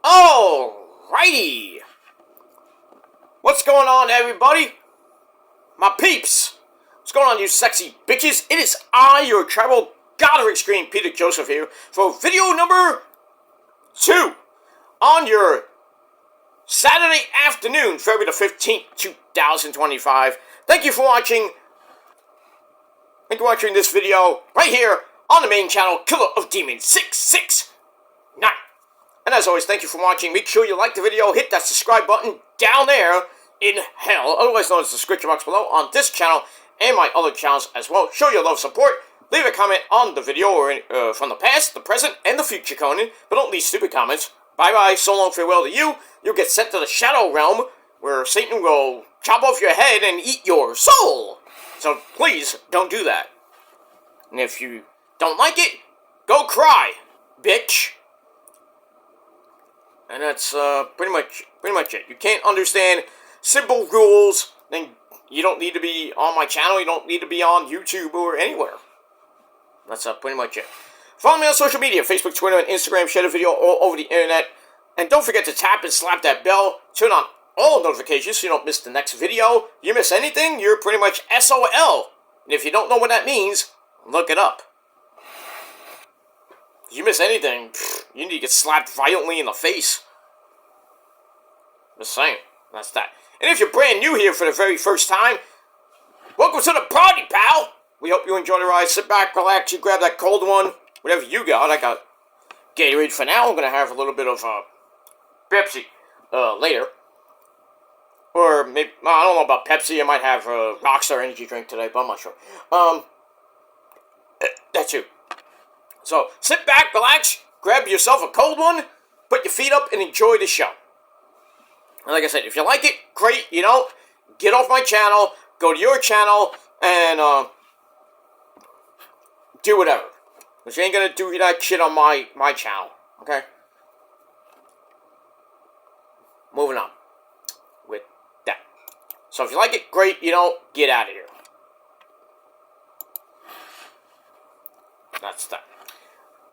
Alrighty! What's going on, everybody? My peeps! What's going on, you sexy bitches? It is I, your tribal god of extreme, Peter Joseph here, for video number 2 on your Saturday afternoon, February the 15th, 2025. Thank you for watching. Thank you for watching this video right here on the main channel, Killer of Demons 669. And as always, thank you for watching. Make sure you like the video, hit that subscribe button down there in hell, otherwise known as the description box below, on this channel and my other channels as well. Show your love support. Leave a comment on the video or from the past, the present, and the future, Conan. But don't leave stupid comments. Bye-bye, so long, farewell to you. You'll get sent to the Shadow Realm, where Satan will chop off your head and eat your soul. So please, don't do that. And if you don't like it, go cry, bitch. And that's pretty much it. You can't understand simple rules, then you don't need to be on my channel. You don't need to be on YouTube or anywhere. That's pretty much it. Follow me on social media, Facebook, Twitter, and Instagram. Share the video all over the internet. And don't forget to tap and slap that bell. Turn on all notifications so you don't miss the next video. If you miss anything, you're pretty much SOL. And if you don't know what that means, look it up. If you miss anything, you need to get slapped violently in the face. Just saying. That's that. And if you're brand new here for the very first time, welcome to the party, pal! We hope you enjoy the ride. Sit back, relax, you grab that cold one. Whatever you got. I got Gatorade for now. I'm going to have a little bit of Pepsi later. Or maybe, I don't know about Pepsi. I might have a Rockstar energy drink today, but I'm not sure. That too. So, sit back, relax, grab yourself a cold one, put your feet up, and enjoy the show. And like I said, if you like it, great. You don't, get off my channel, go to your channel, and do whatever. Because you ain't gonna do that shit on my channel, okay? Moving on with that. So if you like it, great. You don't, get out of here. That's that.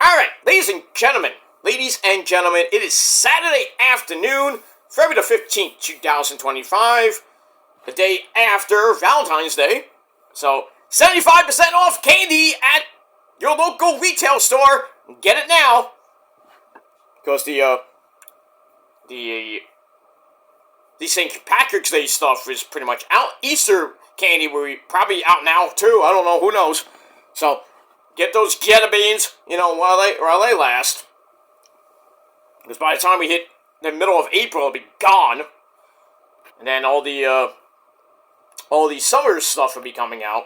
Alright, ladies and gentlemen, it is Saturday afternoon, February the 15th, 2025, the day after Valentine's Day. So, 75% off candy at your local retail store. Get it now. Because the St. Patrick's Day stuff is pretty much out. Easter candy will be probably out now, too. I don't know, who knows. So, get those Jetta beans, while they last. Because by the time we hit the middle of April, it'll be gone. And then all the summer stuff will be coming out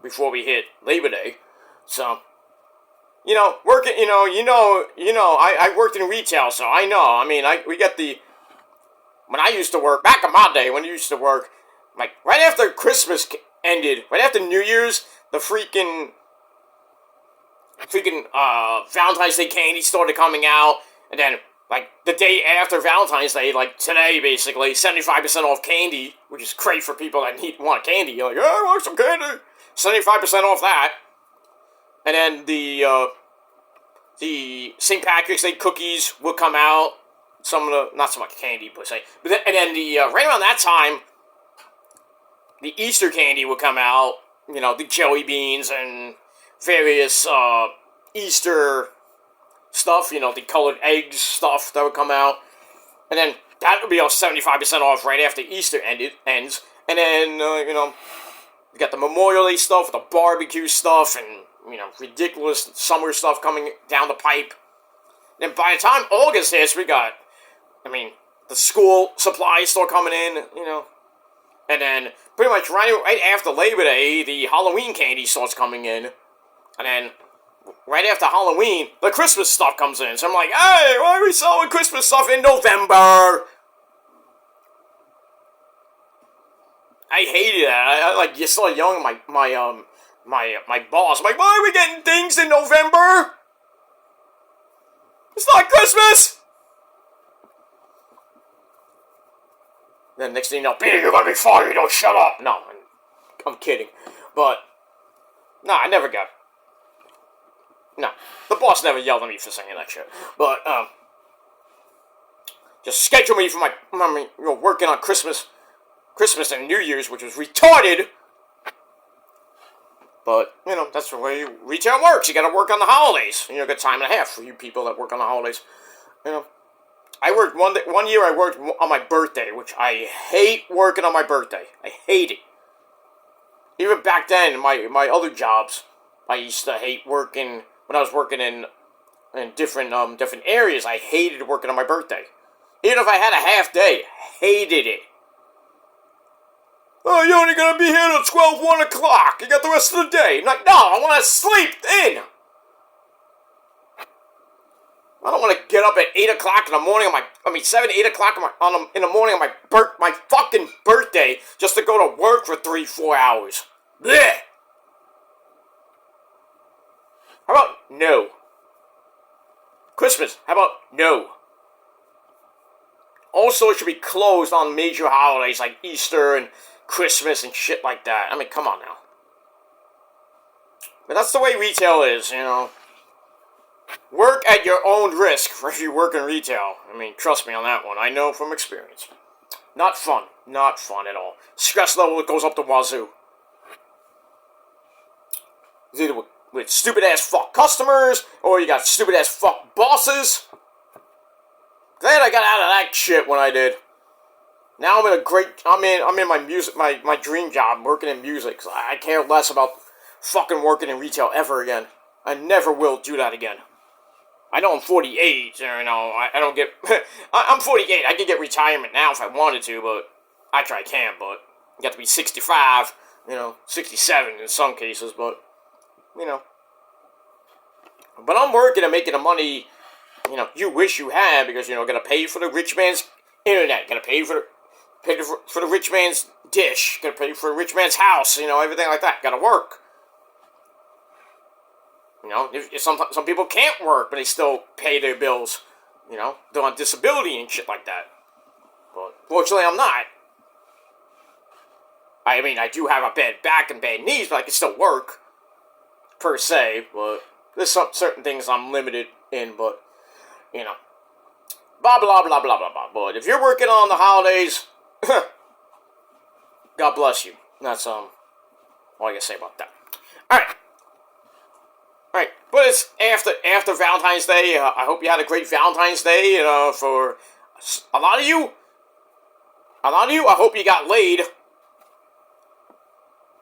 before we hit Labor Day. So, working, I worked in retail, so I know. I mean, when I used to work, back in my day, when I used to work, like, right after Christmas ended, right after New Year's, the freaking Valentine's Day candy started coming out, and then, like, the day after Valentine's Day, like, today, basically, 75% off candy, which is great for people that want candy. You're like, yeah, I want some candy. 75% off that. And then the St. Patrick's Day cookies will come out. Some of the, not so much candy, but then, right around that time, the Easter candy will come out. The jelly beans and various Easter stuff, the colored eggs stuff that would come out. And then that would be 75% off right after Easter ends. And then, you got the Memorial Day stuff, the barbecue stuff, and, ridiculous summer stuff coming down the pipe. Then by the time August hits, we got, the school supplies start coming in, And then pretty much right after Labor Day, the Halloween candy starts coming in. And then, right after Halloween, the Christmas stuff comes in. So I'm like, hey, why are we selling Christmas stuff in November? I hated that. You saw young, my boss. I'm like, why are we getting things in November? It's not Christmas! Then next thing you know, Peter, you're gonna be fired, don't shut up! No, I'm kidding. But, no, I never got... No, the boss never yelled at me for saying that shit. But, just schedule me for working on Christmas and New Year's, which was retarded. But, that's the way retail works. You gotta work on the holidays. Got time and a half for you people that work on the holidays. I worked one year I worked on my birthday, which I hate working on my birthday. I hate it. Even back then, my other jobs, I used to hate working, when I was working in different areas, I hated working on my birthday. Even if I had a half day, hated it. Oh, you're only gonna be here till 12, 1 o'clock. You got the rest of the day. I'm like, no, I want to sleep in. I don't want to get up at 8 o'clock in the morning 7, 8 o'clock in the morning on my fucking birthday just to go to work for 3, 4 hours. Blech. How about no? Christmas, how about no? Also, it should be closed on major holidays like Easter and Christmas and shit like that. I mean, come on now. But that's the way retail is, Work at your own risk if you work in retail. I mean, trust me on that one. I know from experience. Not fun. Not fun at all. Stress level goes up the wazoo. It's either with stupid-ass fuck customers, or you got stupid-ass fuck bosses. Glad I got out of that shit when I did. Now I'm in my music, my dream job, working in music. I care less about fucking working in retail ever again. I never will do that again. I know I'm 48, I don't get... I'm 48, I could get retirement now if I wanted to, but... Actually, I can, but... You got to be 65, 67 in some cases, but... But I'm working and making the money, you wish you had, because, gotta pay for the rich man's internet, gotta pay for the rich man's dish, gotta pay for the rich man's house, everything like that, gotta work. Some people can't work, but they still pay their bills. They're on disability and shit like that. But fortunately, I'm not. I mean, I do have a bad back and bad knees, but I can still work, per se. But there's some certain things I'm limited in, but, blah, blah, blah, blah, blah, blah. But if you're working on the holidays, God bless you. That's, all I gotta say about that. Alright. Alright, but it's after Valentine's Day. I hope you had a great Valentine's Day, for a lot of you, I hope you got laid.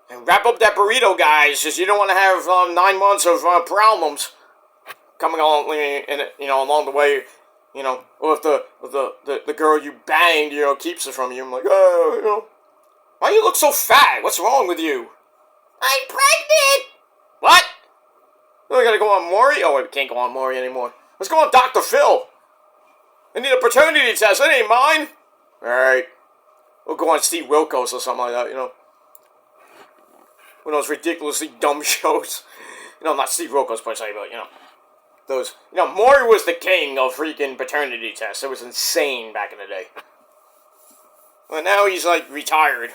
And wrap up that burrito, guys, because you don't want to have 9 months of problems coming along, along the way, or if the girl you banged, keeps it from you. I'm like, oh, why you look so fat? What's wrong with you? I'm pregnant! What? We gotta go on Maury? Oh, wait, we can't go on Maury anymore. Let's go on Dr. Phil. I need a paternity test. It ain't mine. Alright. We'll go on Steve Wilkos or something like that, One of those ridiculously dumb shows. Not Steve Wilkos per se, but, those... Maury was the king of freaking paternity tests. It was insane back in the day. Well, now he's, retired.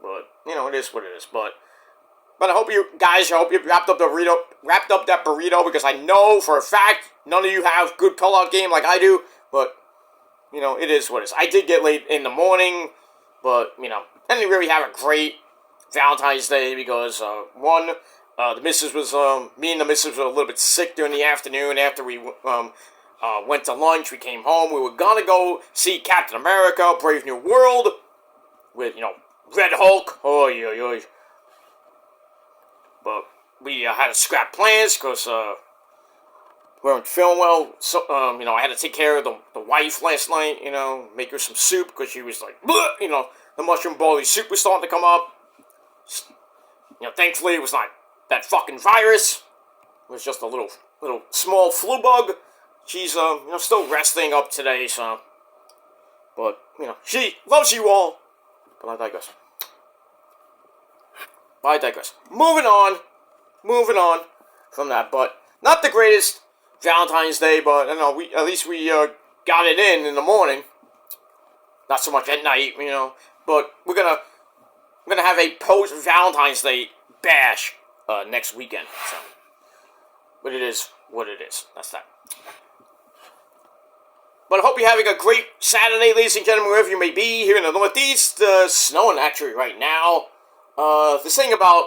But, it is what it is. But I hope you wrapped up that burrito, because I know for a fact none of you have good pull-out game like I do, but, it is what it is. I did get late in the morning, but, I didn't really have a great Valentine's Day, because, me and the missus were a little bit sick during the afternoon. After we went to lunch, we came home. We were gonna go see Captain America, Brave New World, with, Red Hulk. Oy. But we had to scrap plans because we weren't feeling well. So, I had to take care of the wife last night, make her some soup because she was like, bleh, the mushroom barley soup was starting to come up. Thankfully it was not that fucking virus. It was just a little small flu bug. She's, still resting up today, so. But, she loves you all. But I digress. Moving on from that, but not the greatest Valentine's Day, but at least we got it in the morning. Not so much at night, but we're gonna have a post Valentine's Day bash next weekend. So, but it is what it is. That's that. But I hope you're having a great Saturday, ladies and gentlemen, wherever you may be here in the Northeast. Snowing actually right now. This thing about,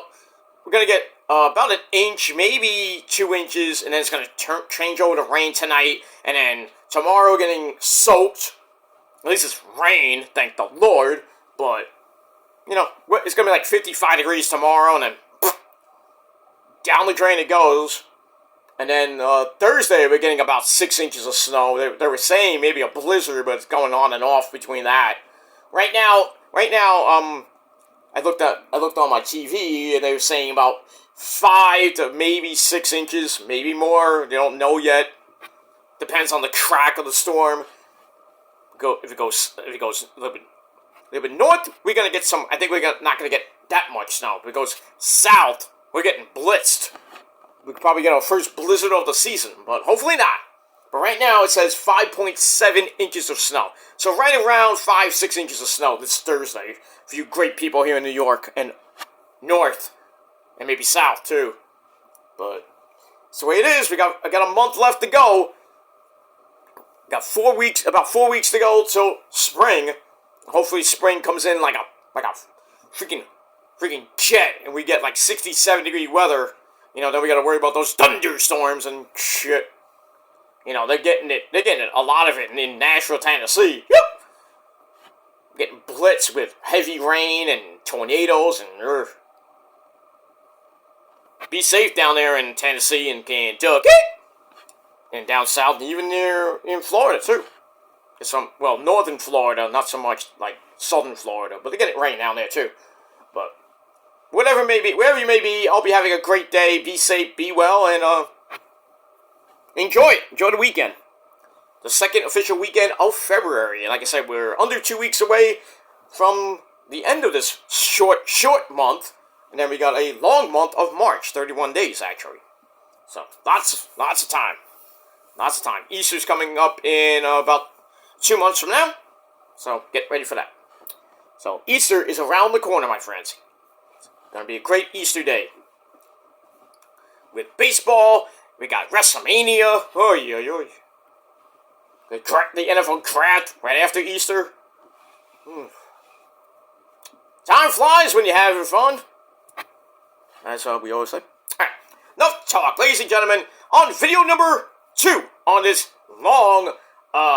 we're going to get about an inch, maybe 2 inches, and then it's going to change over to rain tonight, and then tomorrow getting soaked. At least it's rain, thank the Lord, but, you know, it's going to be like 55 degrees tomorrow, and then down the drain it goes. And then Thursday we're getting about 6 inches of snow. They were saying maybe a blizzard, but it's going on and off between that. Right now, I looked on my TV, and they were saying about 5 to maybe 6 inches, maybe more. They don't know yet. Depends on the track of the storm. If it goes a little bit north, we're gonna get some. I think we're not gonna get that much snow. If it goes south, we're getting blitzed. We could probably get our first blizzard of the season, but hopefully not. But right now it says 5.7 inches of snow. So right around 5-6 inches of snow this Thursday for you great people here in New York and north and maybe south too. But it's the way it is. I got a month left to go. Got 4 weeks, about 4 weeks to go till spring. Hopefully spring comes in like a freaking jet, and we get like 67 degree weather. You know, then we got to worry about those thunderstorms and shit. You know, they're getting it. A lot of it in Nashville, Tennessee. Yep. Getting blitzed with heavy rain and tornadoes and. Be safe down there in Tennessee and Kentucky, and down south, and even near in Florida too. It's northern Florida, not so much like southern Florida, but they get it rain down there too. But wherever you may be, I'll be having a great day. Be safe, be well, and enjoy it. Enjoy the weekend. The second official weekend of February. And like I said, we're under 2 weeks away from the end of this short month. And then we got a long month of March, 31 days actually. So lots of time. Lots of time. Easter's coming up in about 2 months from now. So get ready for that. So Easter is around the corner, my friends. Gonna be a great Easter day. With baseball, we got WrestleMania. Oy. The NFL draft right after Easter. Time flies when you're having fun. That's what we always say. Alright, enough talk, ladies and gentlemen. On video number 2 on this long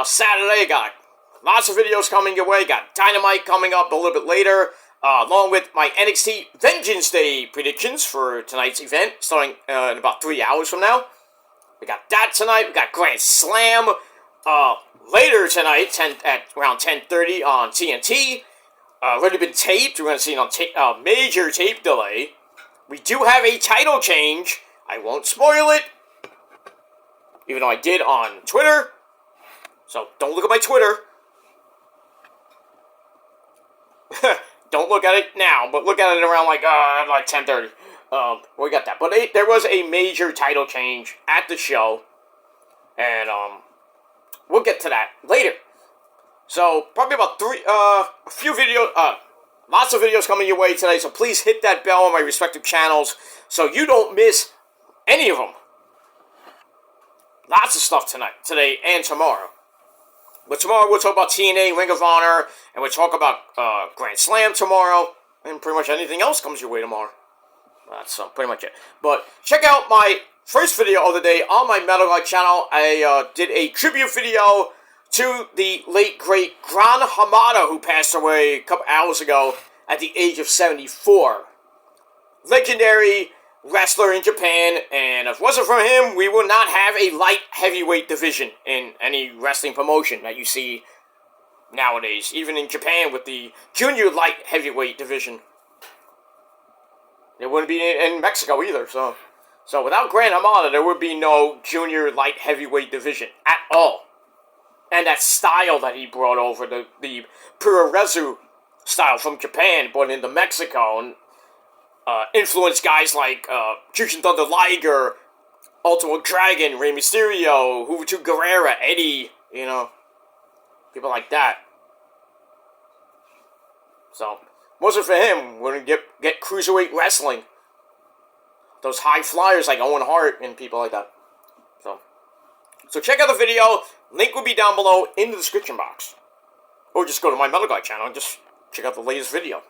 Saturday, got lots of videos coming your way. Got Dynamite coming up a little bit later. Along with my NXT Vengeance Day predictions for tonight's event, starting in about 3 hours from now. We got that tonight. We got Grand Slam later tonight, at around 10:30 on TNT. Already been taped. We're going to see it on major tape delay. We do have a title change. I won't spoil it, even though I did on Twitter. So don't look at my Twitter. Don't look at it now, but look at it around like 10:30. We got that. But there was a major title change at the show, and we'll get to that later. So probably about a few videos, lots of videos coming your way today. So please hit that bell on my respective channels so you don't miss any of them. Lots of stuff today, and tomorrow. But tomorrow we'll talk about TNA, Ring of Honor, and we'll talk about Grand Slam tomorrow, and pretty much anything else comes your way tomorrow. That's pretty much it. But check out my first video of the day on my Metal God channel. I did a tribute video to the late, great Gran Hamada, who passed away a couple hours ago at the age of 74. Legendary wrestler in Japan, and if it wasn't for him, we would not have a light heavyweight division in any wrestling promotion that you see nowadays, even in Japan with the junior light heavyweight division. It wouldn't be in Mexico either, so without Gran Hamada, there would be no junior light heavyweight division at all. And that style that he brought over, the Puroresu style from Japan, brought into Mexico, and influenced guys like Jushin Thunder Liger, Ultimo Dragon, Rey Mysterio, Juventud Guerrera, Eddie, people like that. So, wasn't for him, we're gonna get cruiserweight wrestling. Those high flyers like Owen Hart and people like that. So check out the video. Link will be down below in the description box. Or just go to my Metal Guy channel and just check out the latest video.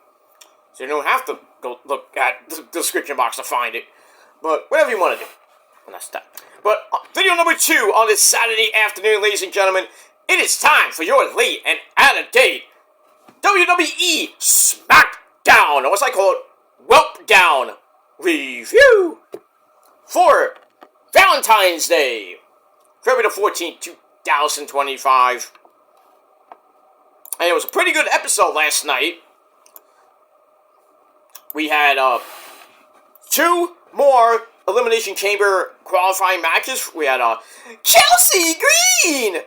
So you don't have to go look at the description box to find it. But whatever you want to do. And that's that. But video number 2 on this Saturday afternoon, ladies and gentlemen. It is time for your late and out-of-date WWE Smackdown, or as I call it, Welp Down review for Valentine's Day, February the 14th, 2025. And it was a pretty good episode last night. We had 2 more Elimination Chamber qualifying matches. We had Chelsea Green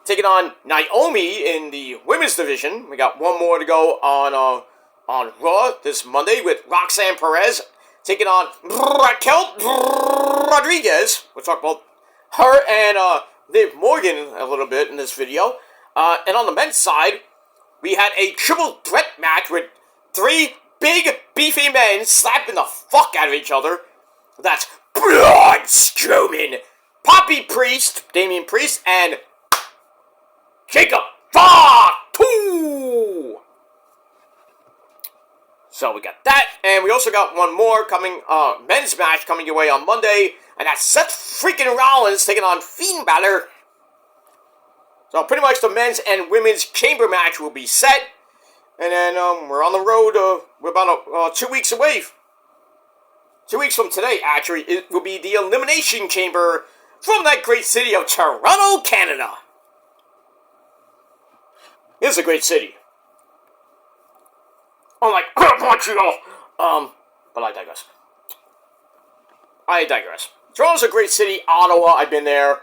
taking on Naomi in the women's division. We got 1 more to go on Raw this Monday with Roxanne Perez taking on Raquel Rodriguez. We'll talk about her and Liv Morgan a little bit in this video. And on the men's side, we had a triple threat match with 3 big, beefy men slapping the fuck out of each other. That's Braun Strowman, Poppy Priest, Damian Priest, and Jacob Fatu. So we got that, and we also got 1 more coming, men's match coming your way on Monday, and that's Seth freaking Rollins taking on Finn Balor. So pretty much the men's and women's chamber match will be set, and then we're on the road. We're about 2 weeks away. 2 weeks from today, actually, it will be the Elimination Chamber from that great city of Toronto, Canada. It's a great city. Unlike Montreal. But I digress. Toronto's a great city. Ottawa, I've been there.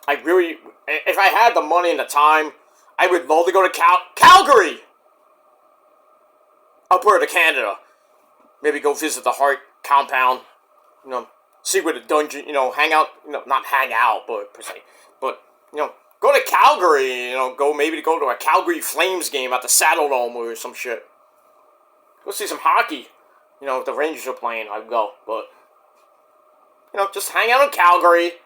If I had the money and the time, I would love to go to Calgary. Alberta, Canada. Maybe go visit the Hart compound. See where the dungeon, hang out. Not hang out, but per se. But, go to Calgary, go to a Calgary Flames game at the Saddle Dome or some shit. Go see some hockey. If the Rangers are playing, I'd go. But, just hang out in Calgary.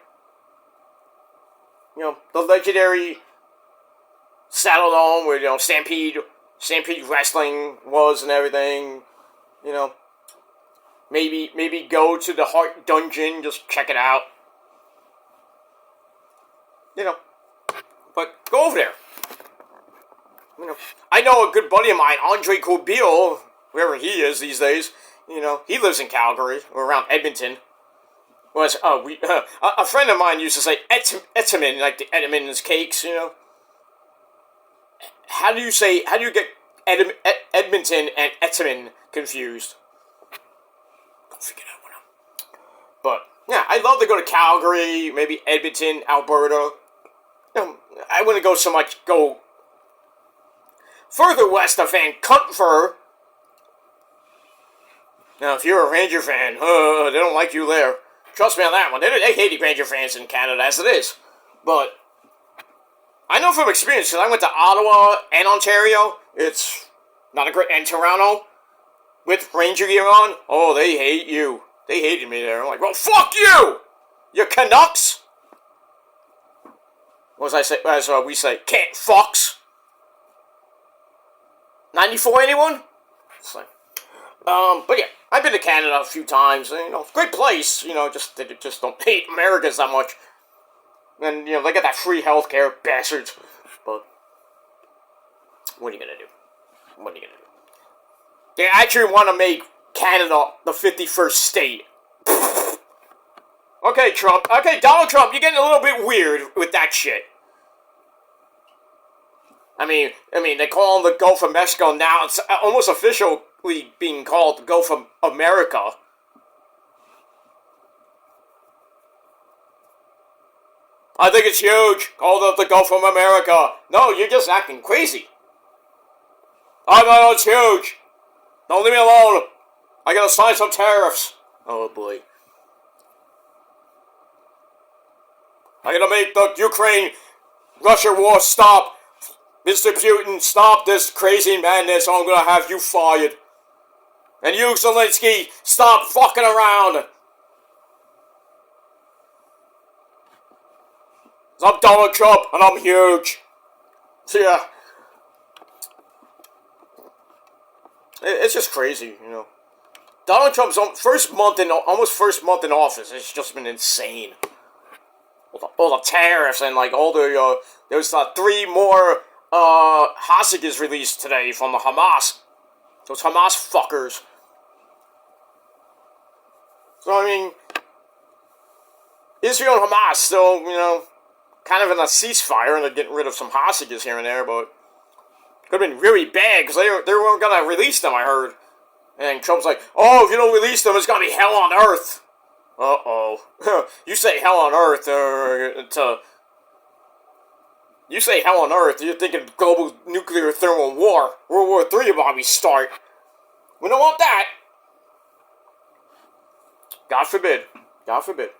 The legendary Saddle Dome where, Stampede Wrestling was and everything. Maybe go to the Heart Dungeon, just check it out. But go over there. I know a good buddy of mine, Andre Corbeil, wherever he is these days. He lives in Calgary or around Edmonton. A friend of mine used to say Etamine, like the Edmonton's cakes. How do you get Edmonton and Etamine confused? Go figure that one out. But yeah, I'd love to go to Calgary, maybe Edmonton, Alberta. I wouldn't go further west of Vancouver. Now, if you're a Ranger fan, they don't like you there. Trust me on that one. They hate the Ranger fans in Canada as it is. But I know from experience, because I went to Ottawa and Ontario. It's not a great... And Toronto, with Ranger gear on. Oh, they hate you. They hated me there. I'm like, well, fuck you! You Canucks! What as we say, can't fucks. 94, anyone? It's like, but yeah, I've been to Canada a few times. Great place. They just don't hate Americans that much. And, they got that free healthcare, bastards. But, what are you gonna do? They actually want to make Canada the 51st state. Okay, Trump. Okay, Donald Trump, you're getting a little bit weird with that shit. I mean, they call them the Gulf of Mexico now. It's almost officially being called the Gulf of America. I think it's huge. Called it the Gulf of America. No, you're just acting crazy. I know it's huge. Don't leave me alone. I gotta sign some tariffs. Oh boy. I gotta make the Ukraine-Russia war stop. Mr. Putin, stop this crazy madness or I'm gonna have you fired. And you, Zelensky, stop fucking around. I'm Donald Trump, and I'm huge. So yeah. It's just crazy, you know. Donald Trump's almost first month in office, it's just been insane. All the tariffs and like all the there's 3 more hostages released today from the Hamas. Those Hamas fuckers. So I mean, Israel and Hamas still, you know, kind of in a ceasefire, and they're getting rid of some hostages here and there, but could have been really bad because they weren't gonna release them, I heard. And Trump's like, oh, if you don't release them, it's gonna be hell on earth. Uh-oh. You say hell on earth, you say hell on earth, you're thinking global nuclear thermal war. World War III about to start. We don't want that. God forbid. God forbid.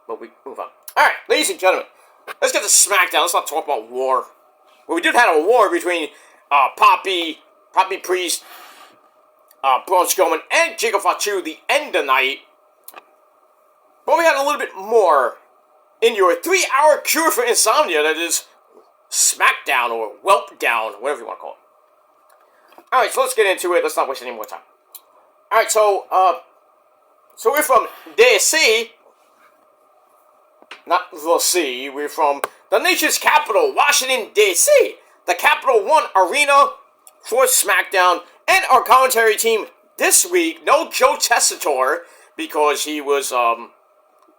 But we move on. Alright, ladies and gentlemen, let's get to Smackdown. Let's not talk about war. Well, we did have a war between Poppy Priest, Braun Strowman, and Jacob Fatu the end of the night. But we had a little bit more in your 3-hour cure for insomnia that is Smackdown or Weltdown, whatever you want to call it. Alright, so let's get into it. Let's not waste any more time. Alright, so we're from DC. Not the sea. We're from the nation's capital, Washington, D.C. The Capital One Arena for SmackDown. And our commentary team this week, no Joe Tessitore, because he was on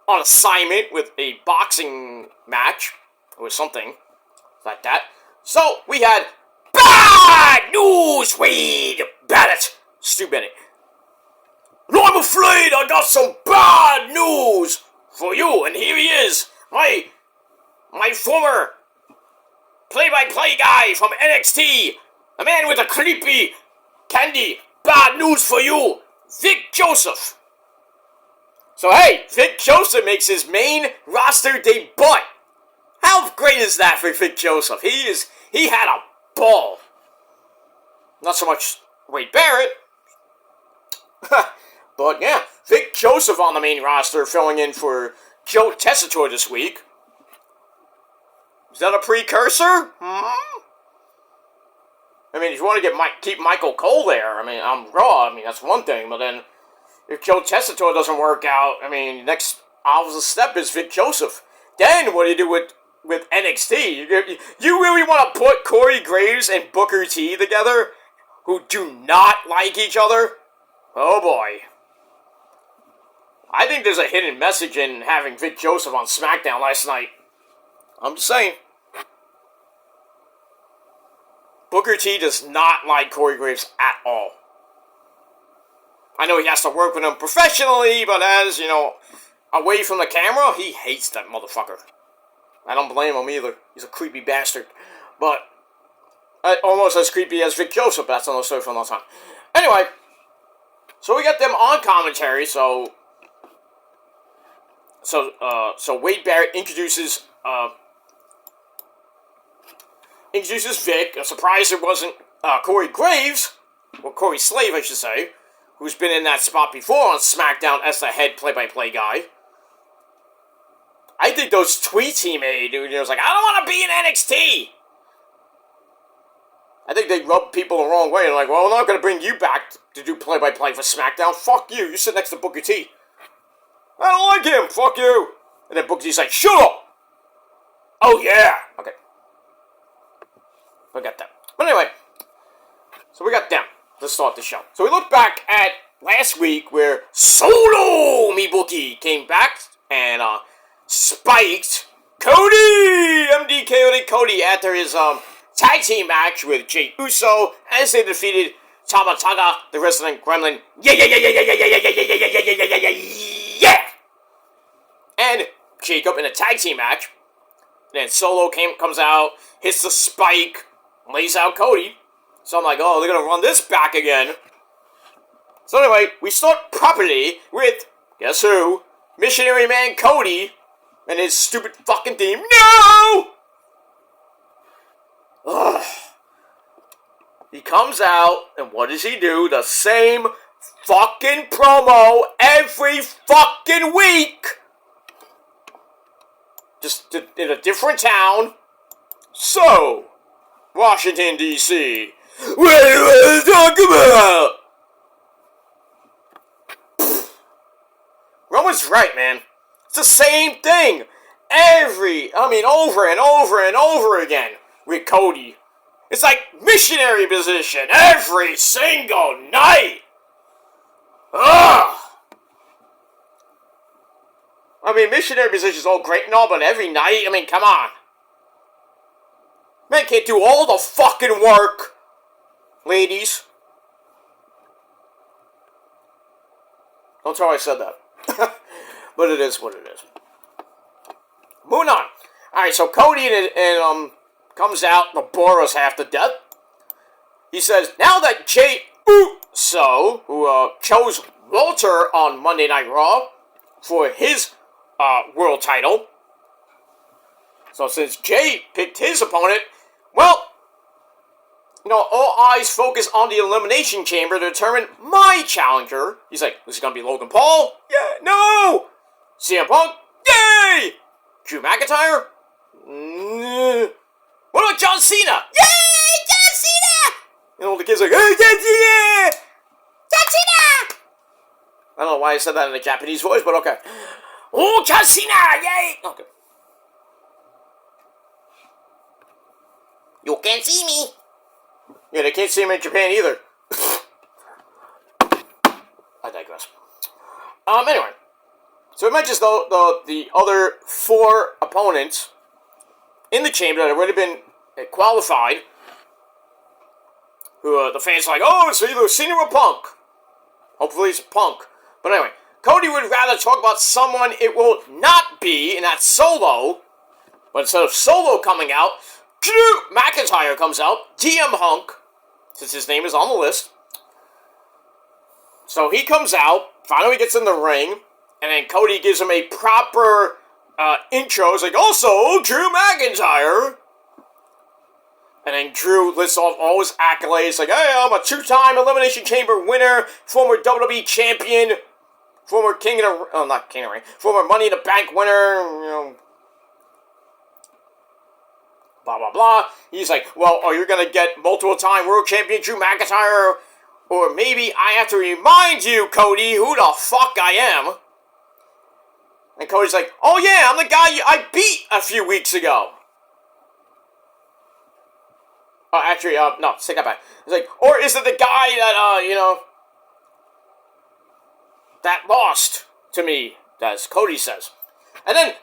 assignment with a boxing match or something like that. So we had bad news, Wade Bennett. Stu Bennett. No, I'm afraid I got some bad news for you, and here he is, my former play-by-play guy from NXT, a man with a creepy candy. Bad news for you, Vic Joseph. So hey, Vic Joseph makes his main roster debut. How great is that for Vic Joseph? He had a ball. Not so much Wade Barrett. But yeah, Vic Joseph on the main roster, filling in for Joe Tessitore this week. Is that a precursor? I mean, if you want to keep Michael Cole there, I mean, on Raw, I mean, that's one thing. But then, if Joe Tessitore doesn't work out, I mean, next opposite step is Vic Joseph. Then, what do you do with NXT? You really want to put Corey Graves and Booker T together, who do not like each other? Oh boy. I think there's a hidden message in having Vic Joseph on SmackDown last night. I'm just saying. Booker T does not like Corey Graves at all. I know he has to work with him professionally, but as, you know, away from the camera, he hates that motherfucker. I don't blame him either. He's a creepy bastard. But, almost as creepy as Vic Joseph, but that's another story for another time. Anyway, so we got them on commentary, so Wade Barrett introduces Vic. I'm surprised it wasn't Corey Graves, or Corey Slave, I should say, who's been in that spot before on SmackDown as the head play-by-play guy. I think those tweets he made, he was like, I don't want to be in NXT. I think they rubbed people the wrong way. They're like, well, we're not going to bring you back to do play-by-play for SmackDown. Fuck you. You sit next to Booker T. I don't like him. Fuck you. And then Booker T's like, shut up. Oh, yeah. Okay. We got them. But anyway, so we got them to start the show. So we look back at last week where Solo Mibuki came back and spiked Cody! MD Cody after his tag team match with Jey Uso as they defeated Tama Tonga, the wrestling gremlin. Yeah! And Jacob in a tag team match. Then Solo comes out, hits the spike, lays out Cody. So I'm like, oh, they're gonna run this back again. So anyway, we start properly with, guess who? Missionary Man Cody and his stupid fucking theme. No! Ugh. He comes out, and what does he do? The same fucking promo every fucking week! in a different town. So, Washington, D.C. What do you want to talk about? Roman's right, man. It's the same thing. Over and over and over again with Cody. It's like missionary position every single night. Ugh. Missionary position is all great and all, but every night, come on. Man can't do all the fucking work, ladies. Don't tell me I said that. But it is what it is. Moving on. Alright, so Cody and comes out, the Boros half to death. He says, now that Jay Uso, who chose Walter on Monday Night Raw for his world title. So since Jay picked his opponent, well, all eyes focus on the Elimination Chamber to determine my challenger. He's like, is it going to be Logan Paul? Yeah, no! CM Punk? Yay! Drew McIntyre? What about John Cena? Yay, John Cena! And all the kids are like, hey, John Cena! John Cena! I don't know why I said that in a Japanese voice, but okay. Oh, John Cena! Yay! Okay. You can't see me. Yeah, they can't see him in Japan either. I digress. Anyway. So it mentions, though, the other 4 opponents in the chamber that have already been qualified. Who, the fans are like, oh, it's either Cena or Punk. Hopefully it's Punk. But anyway, Cody would rather talk about someone it will not be, and that's Solo. But instead of Solo coming out, Drew McIntyre comes out, DM Hunk, since his name is on the list. So he comes out, finally gets in the ring, and then Cody gives him a proper intro. It's like, also, Drew McIntyre. And then Drew lists off all his accolades, like, hey, I'm a 2-time Elimination Chamber winner, former WWE champion, former former Money in the Bank winner, blah, blah, blah. He's like, well, are you going to get multiple-time world champion Drew McIntyre? Or maybe I have to remind you, Cody, who the fuck I am. And Cody's like, oh yeah, I'm the guy I beat a few weeks ago. Oh, actually, no, take that back. It's like, or is it the guy that, that lost to me, as Cody says. And then,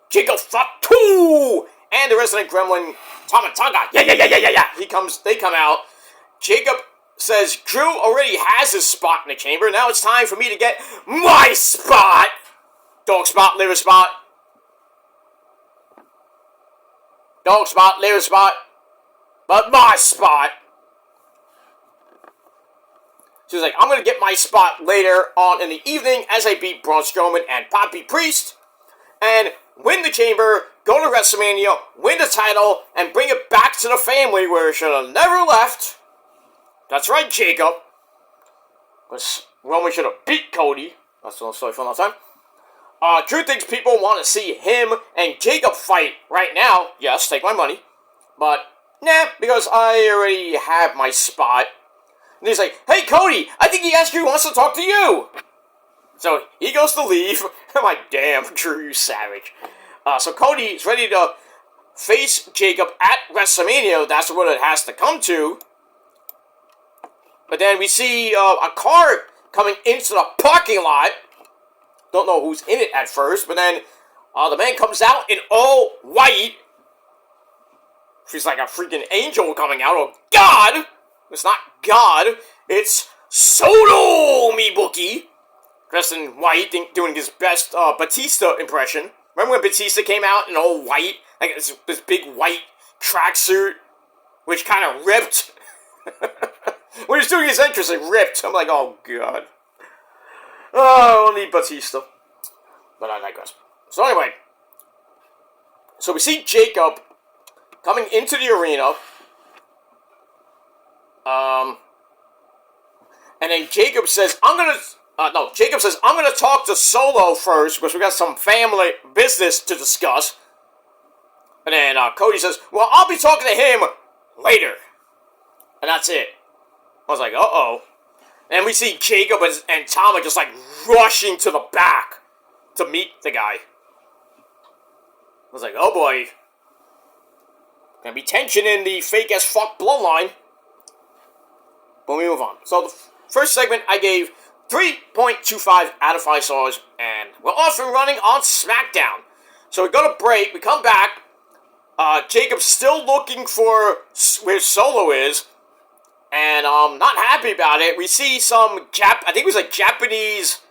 Jacob Fatu! And the resident gremlin, Tamatanga. Yeah. They come out. Jacob says, Drew already has his spot in the chamber. Now it's time for me to get my spot. Dog spot, liver spot. Dog spot, liver spot. But my spot. She's like, I'm going to get my spot later on in the evening as I beat Braun Strowman and Poppy Priest. And win the chamber, go to WrestleMania, win the title, and bring it back to the family where it should have never left. That's right, Jacob. Because Roman should have beat Cody. That's another story for another time. Drew thinks people want to see him and Jacob fight right now. Yes, take my money. But, nah, because I already have my spot. And he's like, hey, Cody, I think he actually wants to talk to you. So he goes to leave. I'm like, damn, Drew, you savage. So Cody's ready to face Jacob at WrestleMania. That's what it has to come to. But then we see a car coming into the parking lot. Don't know who's in it at first, but then the man comes out in all white. She's like a freaking angel coming out. Oh, God! It's not God. It's Soto, me bookie. Dressed in white, doing his best Batista impression. Remember when Batista came out in all white? Like this big white tracksuit, which kind of ripped. When he was doing his entrance, it ripped. I'm like, oh, God. Oh, I don't need Batista. But I digress. So anyway. So we see Jacob coming into the arena. And then Jacob says, Jacob says, I'm gonna talk to Solo first, because we got some family business to discuss. And then Cody says, well, I'll be talking to him later. And that's it. I was like, uh-oh. And we see Jacob and Tom are just like rushing to the back to meet the guy. I was like, oh boy. Gonna be tension in the fake as fuck bloodline. But we move on. So the first segment I gave 3.25 out of 5 stars, and we're off and running on Smackdown. So we go to break, we come back. Jacob's still looking for where Solo is, and not happy about it. We see some I think it was a Japanese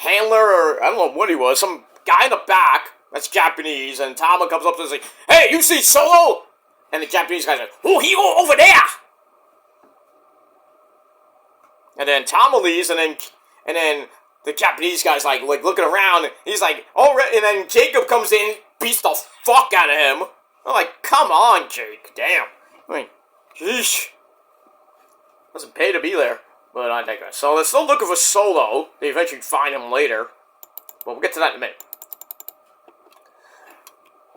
handler, or I don't know what he was, some guy in the back that's Japanese, and Tama comes up to us like, hey, you see Solo? And the Japanese guy's like, oh, he over there! And then Tama leaves, and then the Japanese guy's like looking around, and he's like, all right, and then Jacob comes in, beats the fuck out of him. I'm like, come on, Jake, damn. I mean, sheesh. Doesn't pay to be there, but I digress. So they're still looking for Solo. They eventually find him later. But we'll get to that in a minute.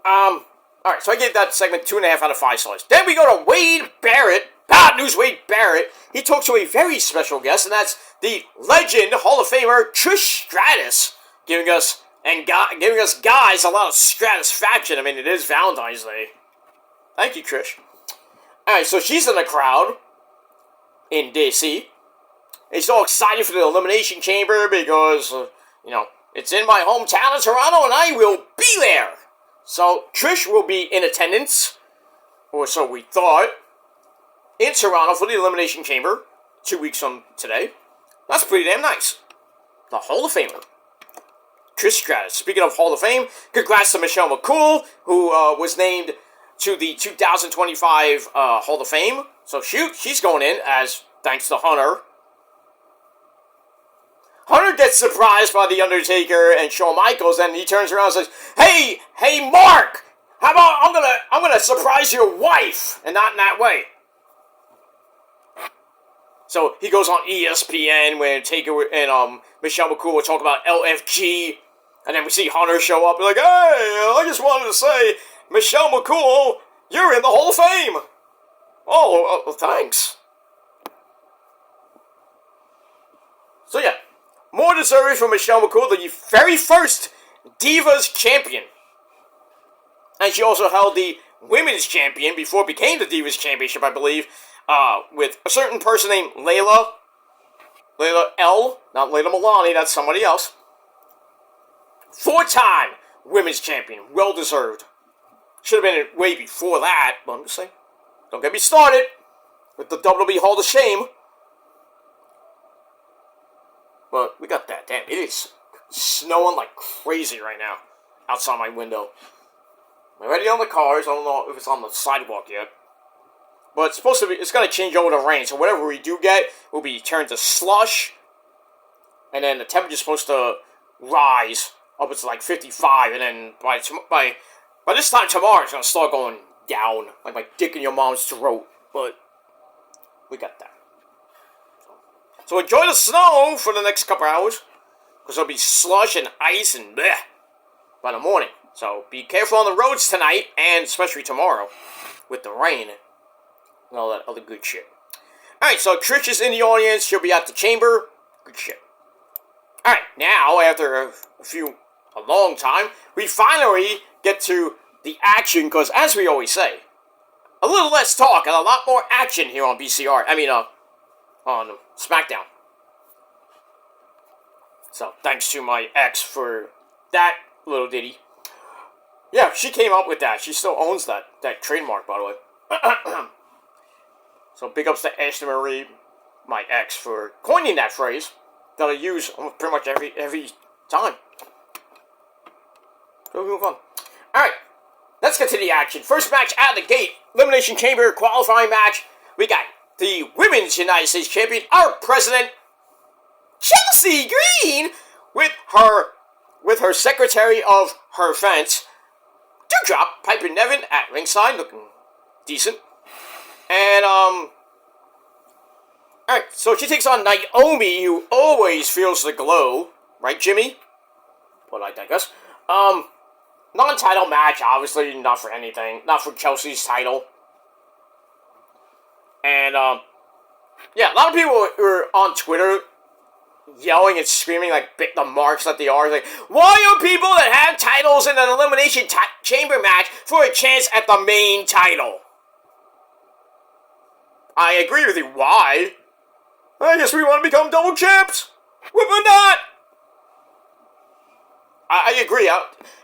Alright, so I gave that segment 2.5 out of 5 stars. Then we go to Wade Barrett. Bad news, Wade Barrett. He talks to a very special guest, and that's the legend Hall of Famer Trish Stratus, giving us guys a lot of satisfaction. I mean, it is Valentine's Day. Thank you, Trish. Alright, so she's in the crowd in DC. He's so excited for the Elimination Chamber because, it's in my hometown of Toronto, and I will be there. So Trish will be in attendance, or so we thought, in Toronto for the Elimination Chamber 2 weeks from today. That's pretty damn nice. The Hall of Famer, Trish Stratus. Speaking of Hall of Fame, congrats to Michelle McCool, who was named to the 2025 Hall of Fame. So she's going in as thanks to Hunter. Hunter gets surprised by The Undertaker and Shawn Michaels, and he turns around and says, Hey, Mark! How about I'm gonna surprise your wife, and not in that way. So he goes on ESPN when Taker and Michelle McCool will talk about LFG, and then we see Hunter show up and like, hey, I just wanted to say, Michelle McCool, you're in the Hall of Fame. Oh, thanks. So yeah, more deserving for Michelle McCool, the very first Divas champion. And she also held the Women's Champion before it became the Divas Championship, I believe, with a certain person named Layla L. Not Layla Milani, that's somebody else. 4-time Women's Champion. Well deserved. Should have been way before that, but I'm just saying. Don't get me started with the WWE Hall of Shame. But we got that. Damn, it is snowing like crazy right now outside my window. I'm already on the cars. I don't know if it's on the sidewalk yet. But it's going to change over to rain. So whatever we do get will be turned to slush. And then the temperature's supposed to rise up to like 55. And then by this time tomorrow, it's going to start going down. Like my dick in your mom's throat. But we got that. So enjoy the snow for the next couple hours. Because there'll be slush and ice and bleh by the morning. So be careful on the roads tonight. And especially tomorrow. With the rain. And all that other good shit. Alright, so Trish is in the audience. She'll be at the chamber. Good shit. Alright, now, after a long time, we finally get to the action. Because, as we always say, a little less talk and a lot more action here on BCR. On Smackdown. So, thanks to my ex for that little ditty. Yeah, she came up with that. She still owns that trademark, by the way. So, big ups to Ashley Marie, my ex, for coining that phrase that I use pretty much every time. So, we move on. Alright, let's get to the action. First match out of the gate. Elimination Chamber qualifying match. We got the Women's United States Champion, our President, Chelsea Green, with her Secretary of her Fence, Dewdrop, Piper Niven at ringside, looking decent. And, alright, so she takes on Naomi, who always feels the glow. Right, Jimmy? But I digress. non-title match, obviously, not for anything. Not for Chelsea's title. And, yeah, a lot of people were on Twitter yelling and screaming like the marks that they are. Like, why are people that have titles in an Elimination Chamber match for a chance at the main title? I agree with you. Why? I guess we want to become double champs. We're not. I agree.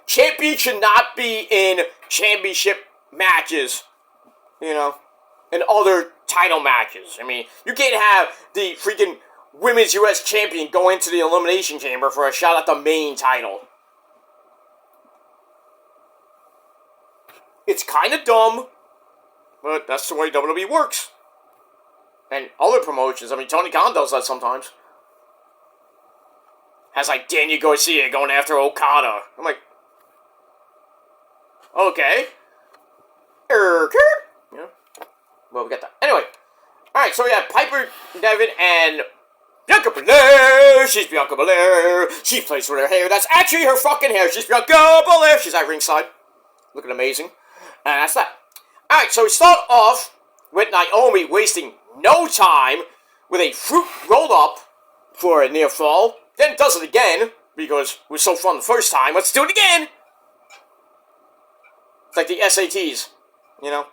Champions should not be in championship matches. You know, in other title matches. I mean, you can't have the freaking Women's U.S. Champion go into the Elimination Chamber for a shot at the main title. It's kind of dumb, but that's the way WWE works. And other promotions, I mean, Tony Khan does that sometimes. Has like Daniel Garcia going after Okada. I'm like, okay. Yeah. Well, we got that. Anyway. Alright, so we have Piper Niven and Bianca Belair. She's Bianca Belair. She plays with her hair. That's actually her fucking hair. She's Bianca Belair. She's at ringside. Looking amazing. And that's that. Alright, so we start off with Naomi wasting no time with a fruit roll-up for a near fall. Then does it again, because it was so fun the first time. Let's do it again! It's like the SATs, you know?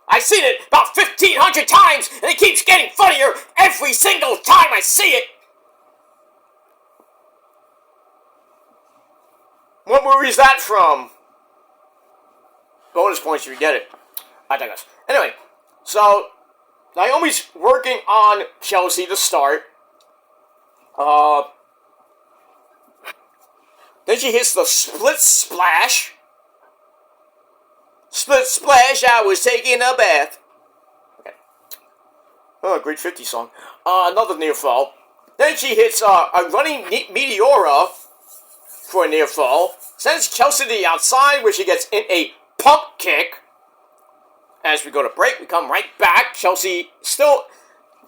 I've seen it about 1,500 times, and it keeps getting funnier every single time I see it! What movie is that from? Bonus points if you get it. I digress. Anyway, so Naomi's working on Chelsea to start. Then she hits the split splash. Split splash, I was taking a bath. Okay. Oh, great 50 song. Another near fall. Then she hits a running Meteora for a near fall. Sends Chelsea to the outside where she gets in a pump kick. As we go to break, we come right back. Chelsea still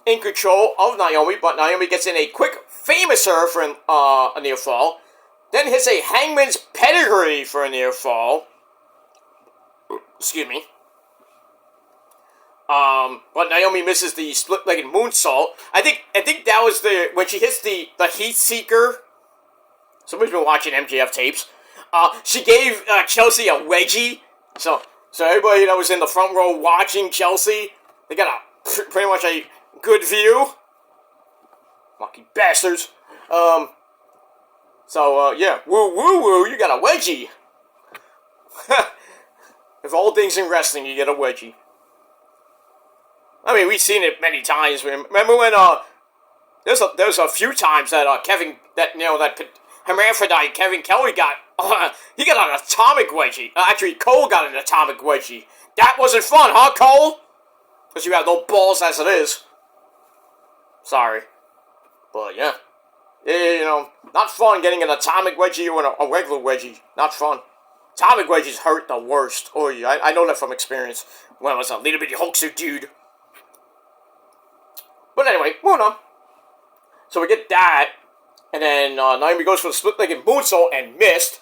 in control of Naomi, but Naomi gets in a quick famouser for a near fall. Then hits a Hangman's Pedigree for a near fall. Excuse me. But Naomi misses the split-legged moonsault. I think that was when she hits the Heat Seeker. Somebody's been watching MJF tapes. She gave Chelsea a wedgie. So everybody that was in the front row watching Chelsea, they got pretty much a good view. Lucky bastards. Yeah. Woo, you got a wedgie. If all things in wrestling, you get a wedgie. I mean, we've seen it many times. Remember when, there's a few times that, that hermaphrodite Kevin Kelly got, he got an atomic wedgie. Actually, Cole got an atomic wedgie. That wasn't fun, huh, Cole? Because you have no balls as it is. Sorry. But, yeah. You know, not fun getting an atomic wedgie or a regular wedgie. Not fun. Atomic wedgies hurt the worst. Oh, yeah, I know that from experience. When I was a little bitty Hulkster dude. But anyway, moving on. So we get that. And then Naomi goes for the split-legged moonsault and missed.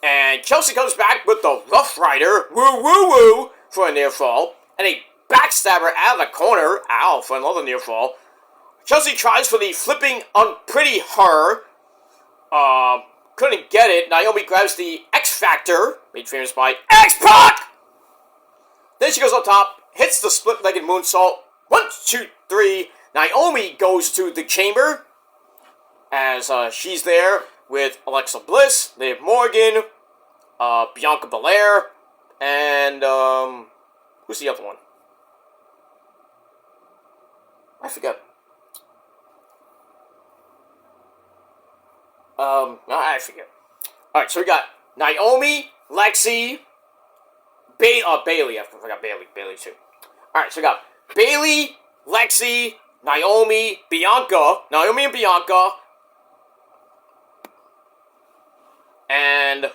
And Chelsea comes back with the Rough Rider. Woo, for a near fall. And a backstabber out of the corner. Ow, for another near fall. Chelsea tries for the flipping unpretty her. Couldn't get it. Naomi grabs the X Factor, made famous by X-Pac! Then she goes up top, hits the split-legged moonsault. 1, 2, 3. Naomi goes to the chamber, as she's there with Alexa Bliss, Liv Morgan, Bianca Belair, and, who's the other one? I forget. I forget. Alright, so we got Naomi, Lexi, Bailey. I forgot Bailey too. Alright, so we got Bailey, Lexi, Naomi and Bianca. And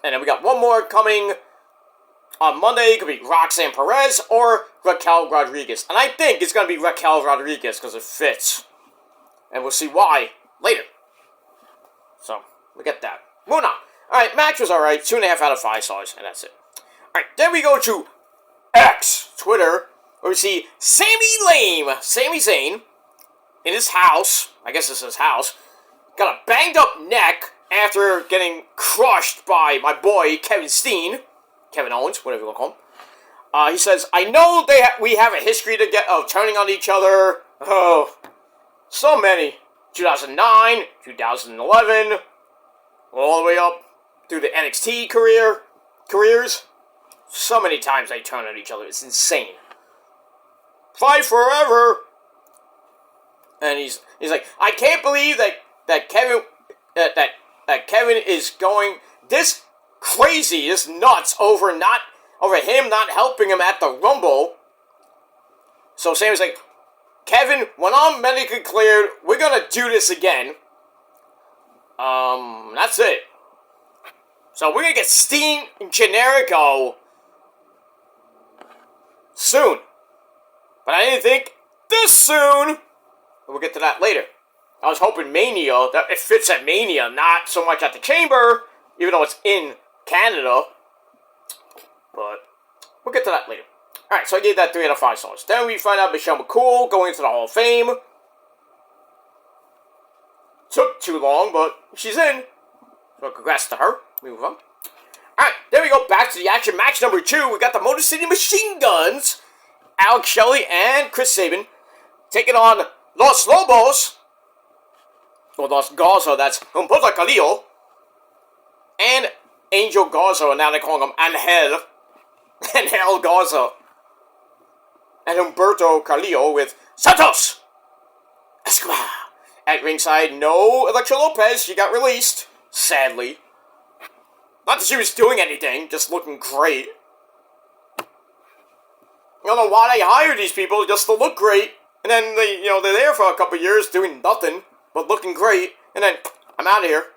then we got one more coming on Monday. It could be Roxanne Perez or Raquel Rodriguez. And I think it's going to be Raquel Rodriguez because it fits. And we'll see why later. So, we get that. Moving on. Alright, match was alright. 2.5 out of 5 stars, and that's it. Alright, then we go to X, Twitter, where we see Sami Zayn, in his house. I guess this is his house. Got a banged up neck after getting crushed by my boy Kevin Owens, whatever you want to call him. He says, I know we have a history of turning on each other. Oh, so many. 2009, 2011, all the way up through the NXT careers. So many times they turn on each other. It's insane. Fight forever. And he's like, I can't believe that Kevin is going this crazy, this nuts over him not helping him at the Rumble. So Sami's like, Kevin, when I'm medically cleared, we're gonna do this again. That's it. So we're gonna get Steen and Generico soon. But I didn't think this soon. We'll get to that later. I was hoping Mania, that it fits at Mania, not so much at the Chamber, even though it's in Canada. But we'll get to that later. Alright, so I gave that 3 out of 5 stars. Then we find out Michelle McCool going into the Hall of Fame. Took too long, but she's in. So congrats to her. We move on. Alright, then we go back to the action. Match number 2. We got the Motor City Machine Guns, Alex Shelley and Chris Sabin, taking on Los Lobos, or Los Garza, that's Humberto Carrillo, and Angel Garza, and now they're calling him Angel Garza, and Humberto Carrillo with Santos Escobar. At ringside, no Elektra Lopez, she got released, sadly. Not that she was doing anything, just looking great. I don't know why they hired these people, just to look great. And then they're there for a couple years doing nothing, but looking great. And then, I'm out of here.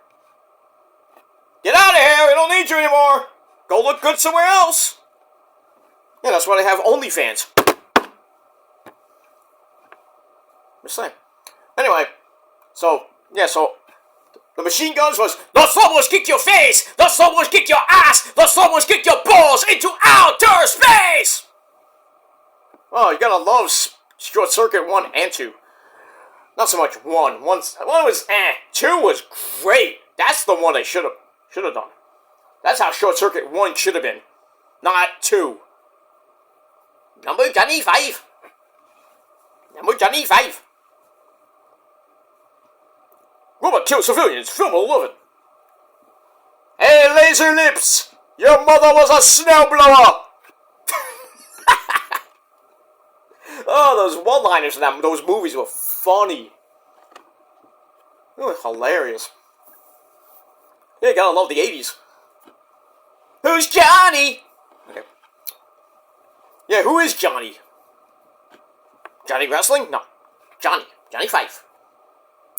Get out of here, we don't need you anymore. Go look good somewhere else. Yeah, that's why they have OnlyFans. Just saying. Anyway, so the Machine Guns was, Los Lobos kick your face, Los Lobos kick your ass, Los Lobos kick your balls into outer space! Oh, you gotta love Short Circuit 1 and 2. Not so much 1. One was 2 was great. That's the one they should have done. That's how Short Circuit 1 should have been. Not 2. Number Johnny 5. Number Johnny 5. Robot kill civilians, film 11. Hey, Laser Lips! Your mother was a snowblower! Oh, those one-liners in those movies were funny. They were hilarious. Yeah, you gotta love the 80s. Who's Johnny? Okay. Yeah, who is Johnny? Johnny Wrestling? No. Johnny Fife.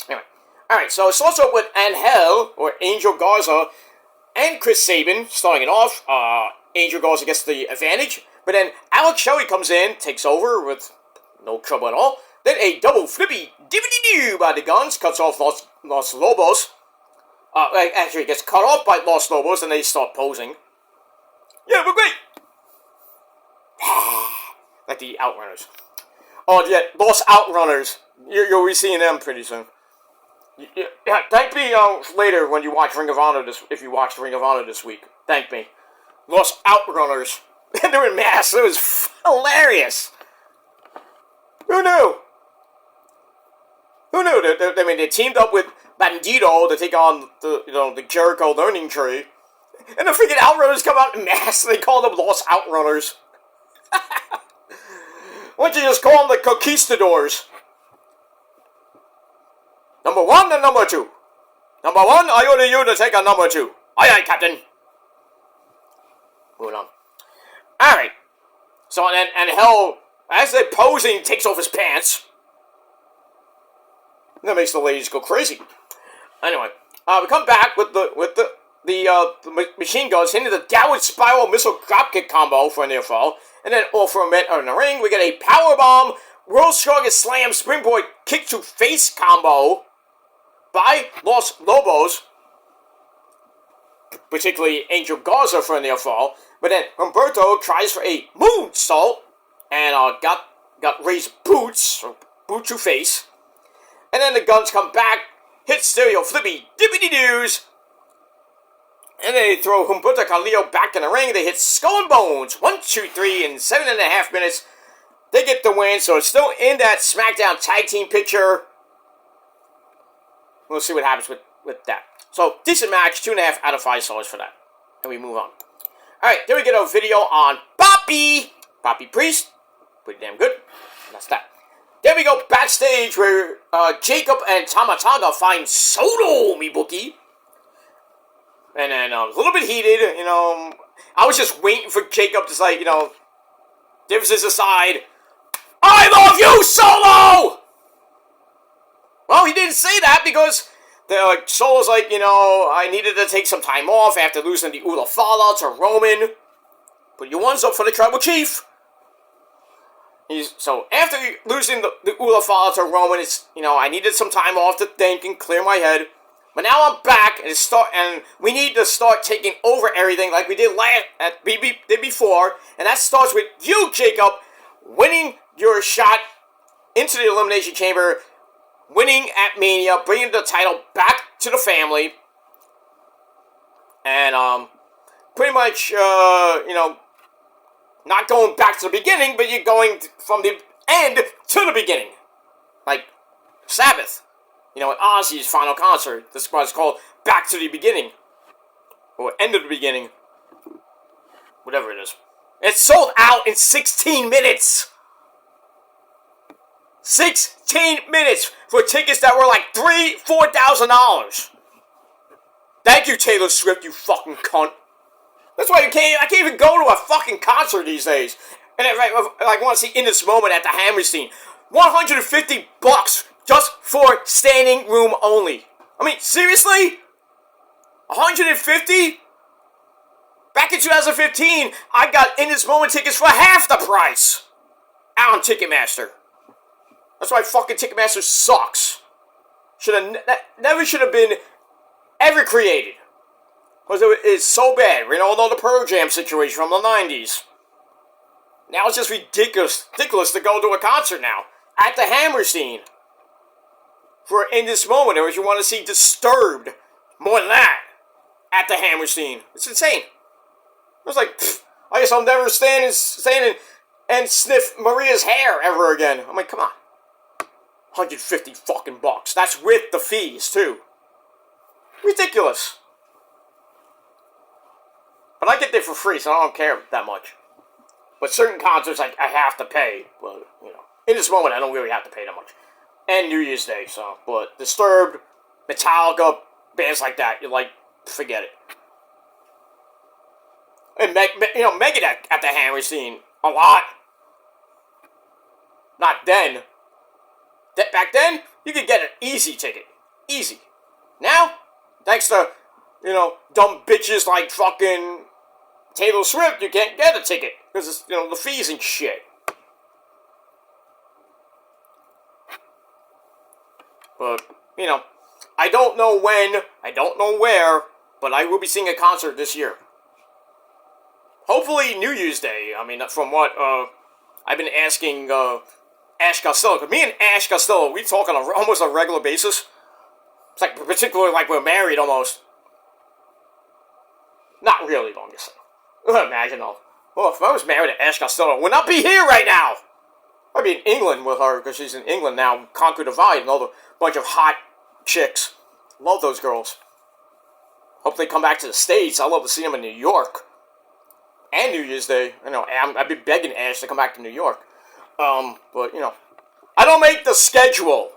Anyway. Alright, so it starts up with Angel Garza, and Chris Sabin starting it off. Angel Garza gets the advantage, but then Alex Shelley comes in, takes over with no trouble at all. Then a double flippy dividity-doo by the Guns, cuts off Los Lobos. Actually, it gets cut off by Los Lobos, and they start posing. Yeah, we're great! Like the Outrunners. Oh, yeah, Los Outrunners. You'll be seeing them pretty soon. Yeah, thank me later when you watch Ring of Honor if you watched Ring of Honor this week. Thank me. Los Outrunners. And they're in masks. It was hilarious. Who knew? Who knew? They teamed up with Bandito to take on the Jericho Learning Tree. And the freaking Outrunners come out in masks. They call them Los Outrunners. Why don't you just call them the Conquistadors? Number 1 and number 2. Number 1, I order you to take on number 2. Aye, Captain. Moving on. Alright. So, and Hell, as they're posing, takes off his pants. That makes the ladies go crazy. Anyway, we come back with the Machine Guns hitting the downward spiral missile dropkick combo for a near fall. And then, for a minute in the ring, we get a powerbomb, world's strongest slam springboard kick to face combo by Los Lobos. particularly Angel Garza for a near fall. But then Humberto tries for a moonsault and got raised boots, or boot to face. And then the Guns come back, hit stereo flippy dippity doos. And then they throw Humberto Carrillo back in the ring. They hit Skull and Bones. 1, 2, 3 in 7.5 minutes. They get the win, so it's still in that SmackDown tag team picture. We'll see what happens with that. So, decent match. 2.5 out of 5 stars for that. And we move on. Alright, then we get a video on Bobby Priest. Pretty damn good. And that's that. Then we go backstage where Jacob and Tama Tonga find Soto, me bookie. And then a little bit heated, I was just waiting for Jacob to say, differences aside, I love you, Solo! Well, he didn't say that because Solo's like, I needed to take some time off after losing the Ula Fala to Roman. Put your ones up for the Tribal Chief. So after losing the Ula Fala to Roman, I needed some time off to think and clear my head. But now I'm back, and we need to start taking over everything like we did before, and that starts with you, Jacob, winning your shot into the Elimination Chamber, winning at Mania, bringing the title back to the family, and pretty much, not going back to the beginning, but you're going from the end to the beginning, like Sabbath. At Ozzy's final concert. This is why it's called Back to the Beginning. Or End of the Beginning. Whatever it is. It sold out in 16 minutes! 16 minutes for tickets that were like $4,000. Thank you, Taylor Swift, you fucking cunt. That's why I can't even go to a fucking concert these days. And I want to see In This Moment at the Hammerstein. $150 just for standing room only. I mean, seriously? $150? Back in 2015, I got In This Moment tickets for half the price. Out on Ticketmaster. That's why fucking Ticketmaster sucks. Never should have been ever created. Because it is so bad. We all know the Pearl Jam situation from the 90s. Now it's just ridiculous to go to a concert now. At the Hammerstein. For In This Moment, or if you want to see Disturbed, more than that, at the Hammerstein. It's insane. I was like, I guess I'll never stand and sniff Maria's hair ever again. I'm like, come on. 150 fucking bucks. That's with the fees, too. Ridiculous. But I get there for free, so I don't care that much. But certain concerts, I have to pay. But, In This Moment, I don't really have to pay that much. And New Year's Day, so. But Disturbed, Metallica, bands like that, you're like, forget it. And Megadeth at the Hammerstein, a lot. Not then. Back then, you could get an easy ticket. Easy. Now, thanks to, dumb bitches like fucking Taylor Swift, you can't get a ticket. Because it's, the fees and shit. But, I don't know when, I don't know where, but I will be seeing a concert this year. Hopefully New Year's Day. I mean, from what I've been asking Ash Costello, because me and Ash Costello, we talk on almost a regular basis. It's like, particularly like we're married almost. Not really, long as imagine though. Well, if I was married to Ash Costello, I would not be here right now. I'd be in England with her, because she's in England now, Conquer Divide, and all the bunch of hot chicks. Love those girls. Hope they come back to the States. I'd love to see them in New York. And New Year's Day. I've been begging Ash to come back to New York. But, I don't make the schedule.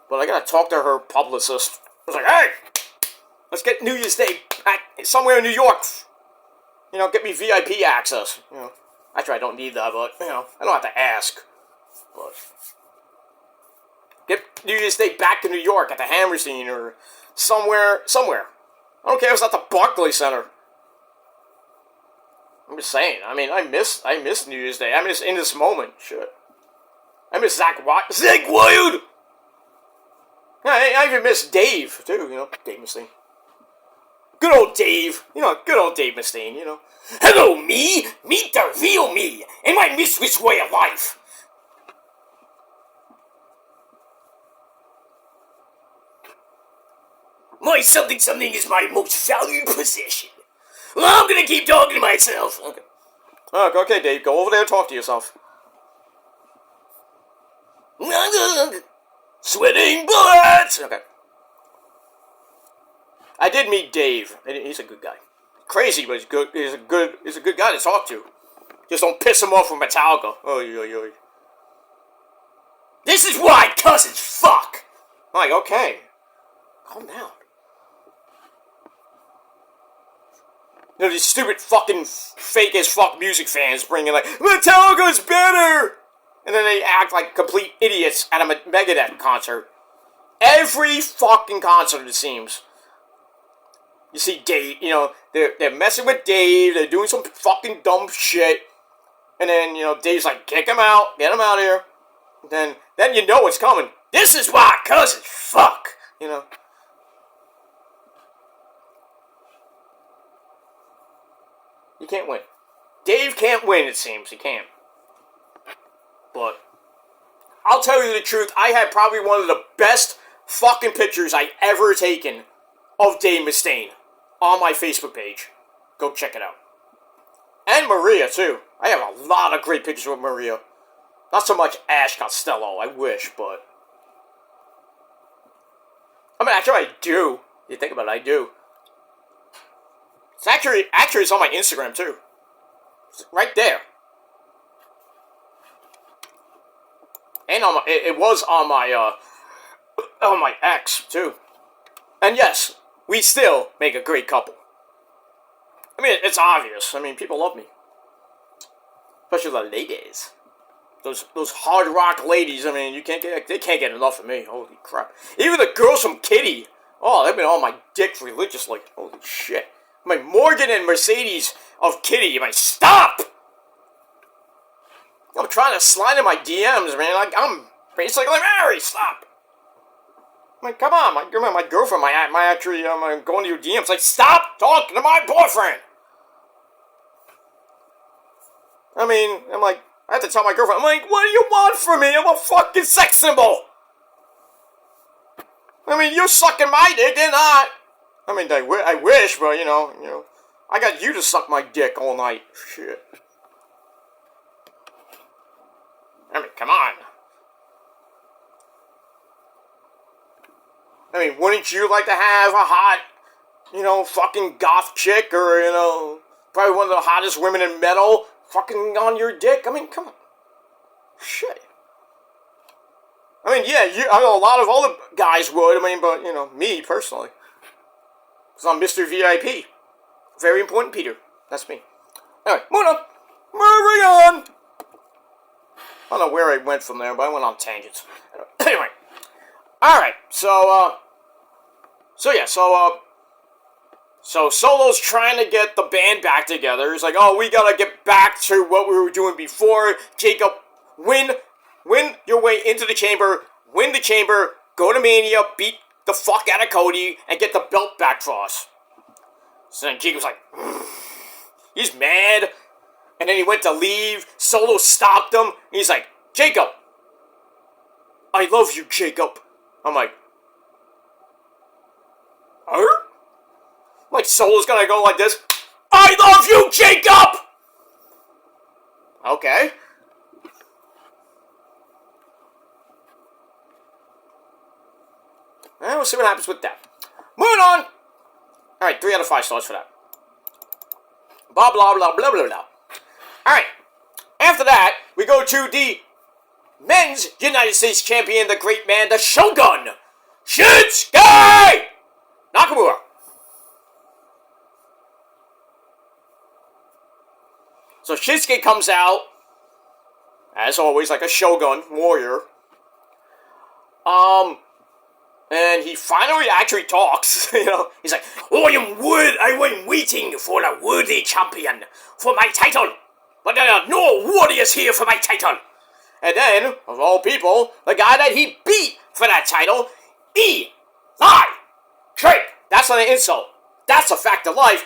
But I gotta talk to her publicist. I was like, hey, let's get New Year's Day somewhere in New York. Get me VIP access. Actually, I don't need that, but, I don't have to ask. But get New Year's Day back to New York at the Hammerstein or somewhere. I don't care if it's at the Barclays Center. I'm just saying. I mean, I miss New Year's Day. I miss In This Moment. Shit. I miss Zach Wilde. I even miss Dave, too, Dave Mustaine. good old Dave. Good old Dave Mustaine, Hello, me. Meet the real me and my misfit way of life. My something is my most valued possession. Well, I'm gonna keep talking to myself. Okay, Dave, go over there and talk to yourself. Sweating bullets! Okay. I did meet Dave, and he's a good guy. Crazy, but he's good. He's a good guy to talk to. Just don't piss him off with Metallica. Oh. This is why cousins fuck! I'm like, okay. Calm down. These stupid fucking fake as fuck music fans bringing like, Metallica's better! And then they act like complete idiots at a Megadeth concert. Every fucking concert, it seems. You see Dave, they're messing with Dave, they're doing some fucking dumb shit. And then, Dave's like, kick him out, get him out of here. And then you know what's coming. This is why cousins fuck, You can't win. Dave can't win, it seems. He can't. But I'll tell you the truth, I had probably one of the best fucking pictures I ever taken of Dave Mustaine on my Facebook page. Go check it out. And Maria, too. I have a lot of great pictures with Maria. Not so much Ash Costello, I wish, but... I mean, actually, I do. You think about it, I do. It's actually it's on my Instagram, too. It's right there. And it was on my ex, too. And yes, we still make a great couple. I mean, it's obvious. I mean, people love me. Especially the ladies. Those hard rock ladies, I mean, they can't get enough of me. Holy crap. Even the girls from Kitty. Oh, they've been on my dick religiously. Holy shit. I mean, Morgan and Mercedes of Kitty. I mean, stop! I'm trying to slide in my DMs, man. Like, I'm basically married. Stop. I mean, come on. My girlfriend, I'm going to your DMs. Like, stop talking to my boyfriend. I mean, I have to tell my girlfriend, I'm like, what do you want from me? I'm a fucking sex symbol. I mean, you're sucking my dick, they're not. I mean, I wish, but, I got you to suck my dick all night. Shit. I mean, come on. I mean, wouldn't you like to have a hot, fucking goth chick or, probably one of the hottest women in metal fucking on your dick? I mean, come on. Shit. I mean, yeah, I know a lot of other guys would, but, me, personally. Because I'm Mr. VIP. Very important, Peter. That's me. Anyway, moving on. I don't know where I went from there, but I went on tangents. Anyway. Alright, so Solo's trying to get the band back together. He's like, oh, we gotta get back to what we were doing before. Jacob, win your way into the chamber, win the chamber, go to Mania, beat the fuck out of Cody, and get the belt back for us. So then Jacob's like, he's mad, and then he went to leave. Solo stopped him, and he's like, Jacob, I love you, Jacob. I'm like, huh? Like, Solo's gonna go like this, I love you, Jacob! Okay. And we'll see what happens with that. Moving on! Alright, 3 out of 5 stars for that. Blah, blah, blah, blah, blah, blah. Alright. After that, we go to the Men's United States Champion, the great man, the Shogun, Shinsuke Nakamura. So Shinsuke comes out, as always, like a Shogun warrior. And he finally actually talks, He's like, I am waiting for a worthy champion for my title. But there are no warriors here for my title. And then, of all people, the guy that he beat for that title, Eli Drake. That's not an insult. that's a fact of life.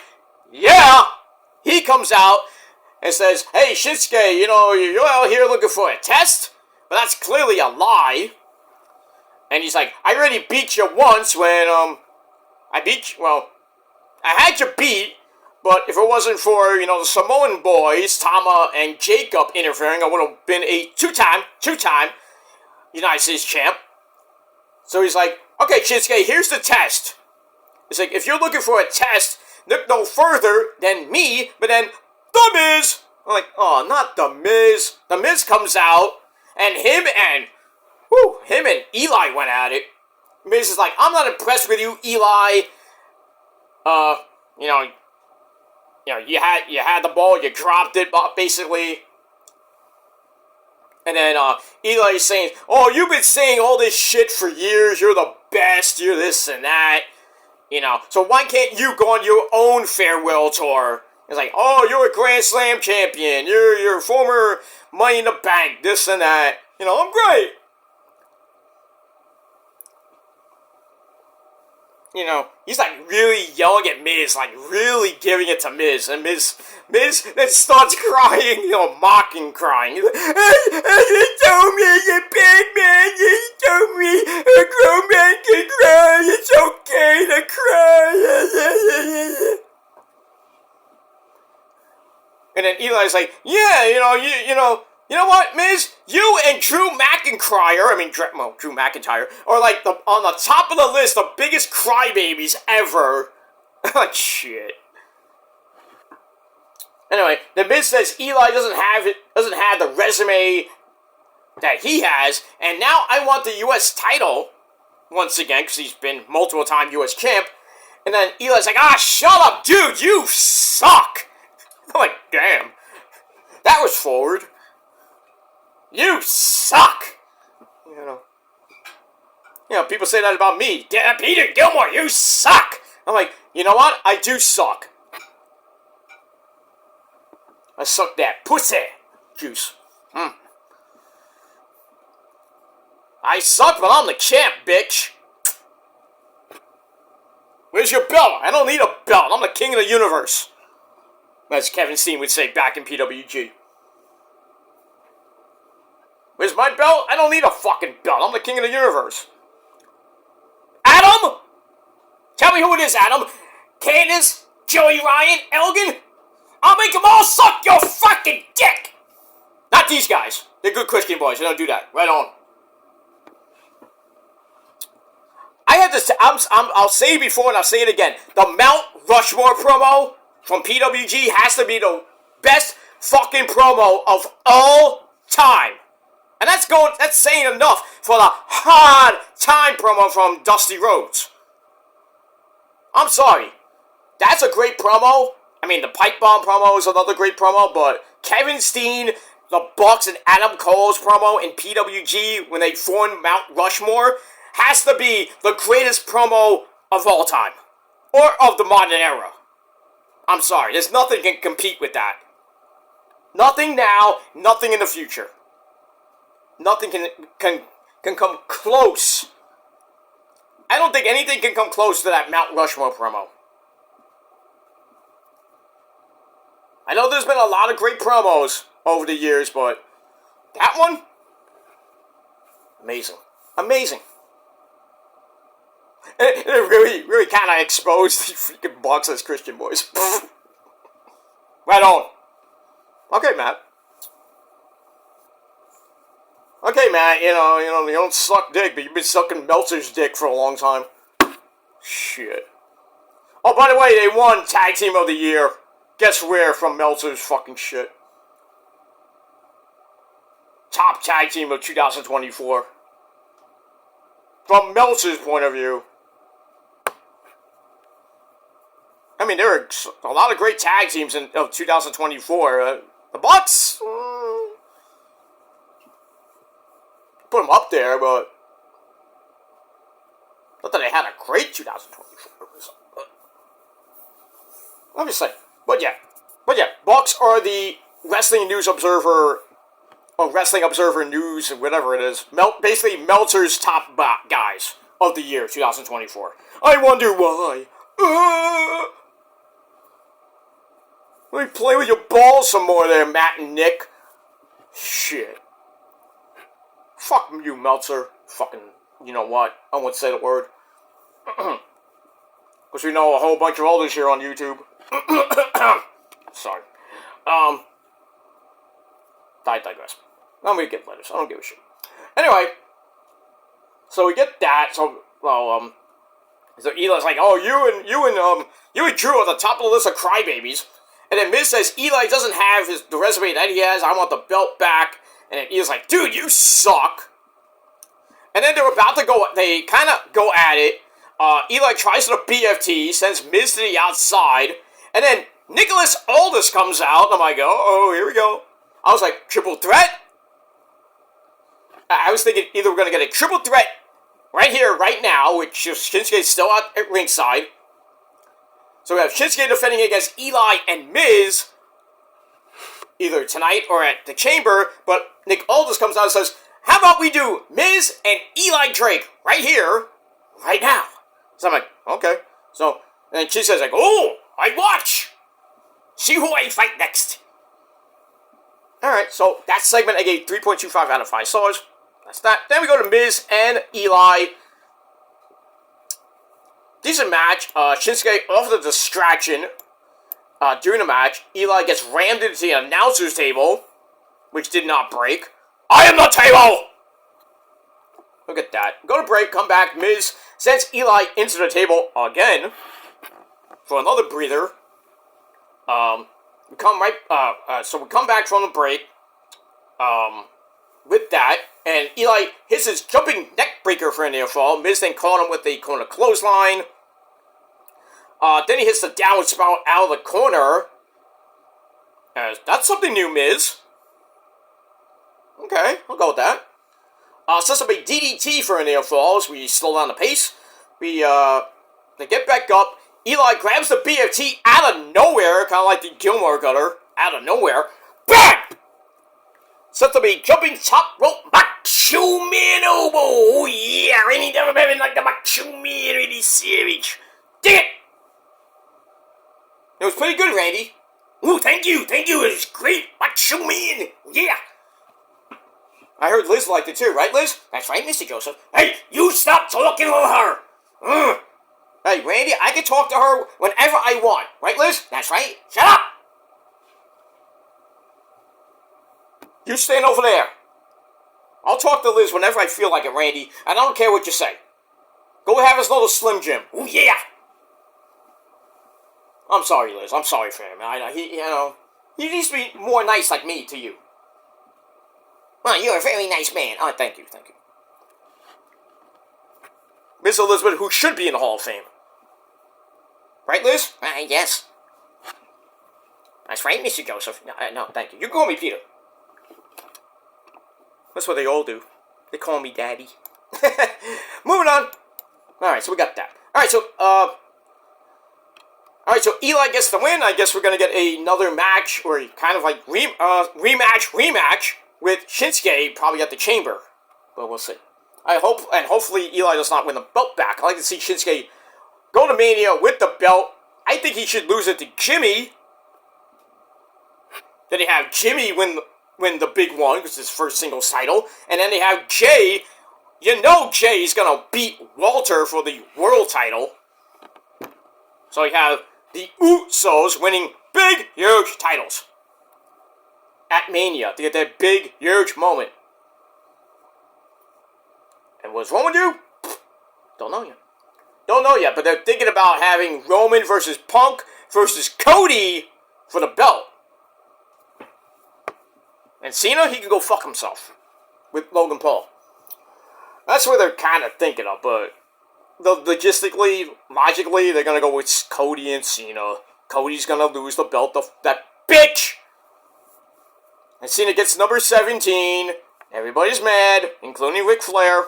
Yeah, he comes out and says, hey, Shinsuke, you're out here looking for a test? But that's clearly a lie. And he's like, I already beat you once when, I had you beat, but if it wasn't for, the Samoan boys, Tama and Jacob interfering, I would have been a two-time United States champ. So he's like, okay, Shinsuke, here's the test. It's like, if you're looking for a test, look no further than me, but then The Miz. I'm like, oh, not The Miz. The Miz comes out, and him and Eli went at it. Miz is like, I'm not impressed with you, Eli. You had the ball, you dropped it, basically. And then Eli's saying, oh, you've been saying all this shit for years. You're the best. You're this and that. So why can't you go on your own farewell tour? It's like, oh, you're a Grand Slam champion. You're former Money in the Bank. This and that. I'm great. He's like really yelling at Miz, like really giving it to Miz, and Miz then starts crying, mocking crying. He's like, you told me you're a bad man, you told me a grown man can cry, it's okay to cry. And then Eli's like, yeah, you know what, Miz? You and Drew McIntyre are like on the top of the list of biggest crybabies ever. Shit. Anyway, the Miz says Eli doesn't have the resume that he has, and now I want the U.S. title once again because he's been multiple-time U.S. champ. And then Eli's like, shut up, dude, you suck. I'm like, damn, that was forward. You suck! People say that about me. Peter Gilmore, you suck! I'm like, you know what? I do suck. I suck that pussy juice. I suck, but I'm the champ, bitch. Where's your belt? I don't need a belt. I'm the king of the universe. As Kevin Steen would say back in PWG. Where's my belt? I don't need a fucking belt. I'm the king of the universe. Adam? Tell me who it is, Adam. Candace? Joey Ryan? Elgin? I'll make them all suck your fucking dick! Not these guys. They're good Christian boys. They don't do that. Right on. I have this. I'll say it before and I'll say it again. The Mount Rushmore promo from PWG has to be the best fucking promo of all time. And that's saying enough for the hard time promo from Dusty Rhodes. I'm sorry. That's a great promo. I mean, the Pipe Bomb promo is another great promo, but Kevin Steen, the Bucks, and Adam Cole's promo in PWG when they formed Mount Rushmore has to be the greatest promo of all time. Or of the modern era. I'm sorry. There's nothing can compete with that. Nothing now, nothing in the future. Nothing can come close. I don't think anything can come close to that Mount Rushmore promo. I know there's been a lot of great promos over the years, but that one? Amazing. Amazing. It really kind of exposed the freaking Bucks as Christian boys. Right on. Okay, Matt. Okay, Matt, you don't suck dick, but you've been sucking Meltzer's dick for a long time. Shit. Oh, by the way, they won Tag Team of the Year. Guess where from Meltzer's fucking shit. Top Tag Team of 2024. From Meltzer's point of view. I mean, there are a lot of great tag teams of 2024. The Bucks... put them up there, but not that they had a great 2024 result. I'm just saying. But yeah, Bucks are the Wrestling News Observer, or Wrestling Observer News, or whatever it is. Basically, Meltzer's top guys of the year 2024. I wonder why. Let me play with your balls some more there, Matt and Nick. Shit. Fuck you, Meltzer. Fucking, you know what? I won't say the word. Because we know a whole bunch of others here on YouTube. Sorry. I digress. I'm gonna get letters. I don't give a shit. Anyway, so we get that. So Eli's like, oh, you and Drew are the top of the list of crybabies. And then Miz says Eli doesn't have the resume that he has. I want the belt back. And then Eli's like, dude, you suck. And then they're about to go. They kind of go at it. Eli tries to the BFT, sends Miz to the outside, and then Nicholas Aldis comes out. I'm like, oh, here we go. I was like, triple threat? I was thinking either we're going to get a triple threat right here, right now, which Shinsuke's still out at ringside. So we have Shinsuke defending against Eli and Miz, either tonight or at the Chamber, but Nick Aldis comes out and says, how about we do Miz and Eli Drake right here, right now? So I'm like, okay. So, and then she says, like, oh, I watch. See who I fight next. Alright, so that segment I gave 3.25 out of 5 stars. That's that. Then we go to Miz and Eli. Decent match. Shinsuke off the distraction during the match. Eli gets rammed into the announcer's table, which did not break. I am the table! Look at that. Go to break, come back. Miz sends Eli into the table again for another breather. We come so we come back from the break with that, and Eli hits his jumping neck breaker for a near fall. Miz then caught him with the corner clothesline. Then he hits the downward spiral out of the corner. That's something new, Miz. Okay, I'll go with that. Sets up a DDT for a near fall as we slow down the pace. They get back up. Eli grabs the BFT out of nowhere, kind of like the Gilmore Gutter, out of nowhere. BAM! Sets up a jumping top rope Macho Man elbow. Oh yeah, Randy never been like the Macho Man really savage. Dig it! It was pretty good, Randy. Ooh, thank you. It was great. Macho Man. Yeah. I heard Liz liked it too, right, Liz? That's right, Mr. Joseph. Hey, you stop talking to her. Hey, Randy, I can talk to her whenever I want. Right, Liz? That's right. Shut up! You stand over there. I'll talk to Liz whenever I feel like it, Randy. And I don't care what you say. Go have us little Slim Jim. Oh, yeah! I'm sorry, Liz. I'm sorry for him. He needs to be more nice like me to you. Well, you're a very nice man. Oh, thank you. Miss Elizabeth, who should be in the Hall of Fame. Right, Liz? Yes. That's right, Mr. Joseph. No, thank you. You can call me Peter. That's what they all do. They call me Daddy. Moving on. Alright, so we got that. Alright, so Eli gets the win. I guess we're going to get another match, or kind of like rematch with Shinsuke, probably at the Chamber. But we'll see. Hopefully Eli does not win the belt back. I like to see Shinsuke go to Mania with the belt. I think he should lose it to Jimmy. Then they have Jimmy win the big one, because it's his first singles title. And then they have Jay. You know Jay's going to beat Walter for the world title. So you have the Usos winning big, huge titles at Mania to get that big, huge moment. And what's wrong with you? Don't know yet, but they're thinking about having Roman versus Punk versus Cody for the belt. And Cena, he can go fuck himself with Logan Paul. That's what they're kind of thinking of, but logistically, logically, they're going to go with Cody and Cena. Cody's going to lose the belt to that bitch! And Cena gets number 17. Everybody's mad, including Ric Flair.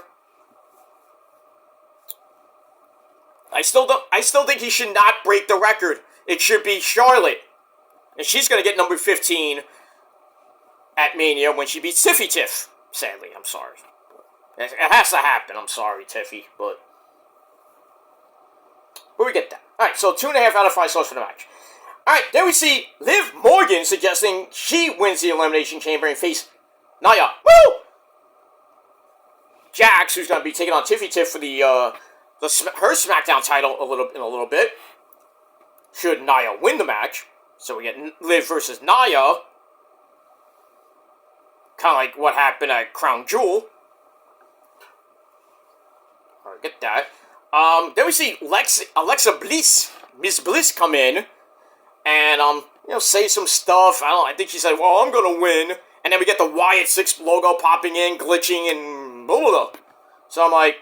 I still think he should not break the record. It should be Charlotte. And she's going to get number 15 at Mania when she beats Tiffy Tiff. Sadly, I'm sorry. It has to happen. I'm sorry, Tiffy, but we get that. Alright, so 2.5 out of 5 stars for the match. Alright, then we see Liv Morgan suggesting she wins the Elimination Chamber and face Nia. Woo! Jax, who's going to be taking on Tiffy Tiff for her SmackDown title in a little bit. Should Nia win the match. So we get Liv versus Nia. Kind of like what happened at Crown Jewel. Alright, get that. Then we see Alexa Bliss, Miss Bliss, come in and say some stuff. I think she said, "Well, I'm gonna win," and then we get the Wyatt 6 logo popping in, glitching, and blah, blah, blah. So I'm like,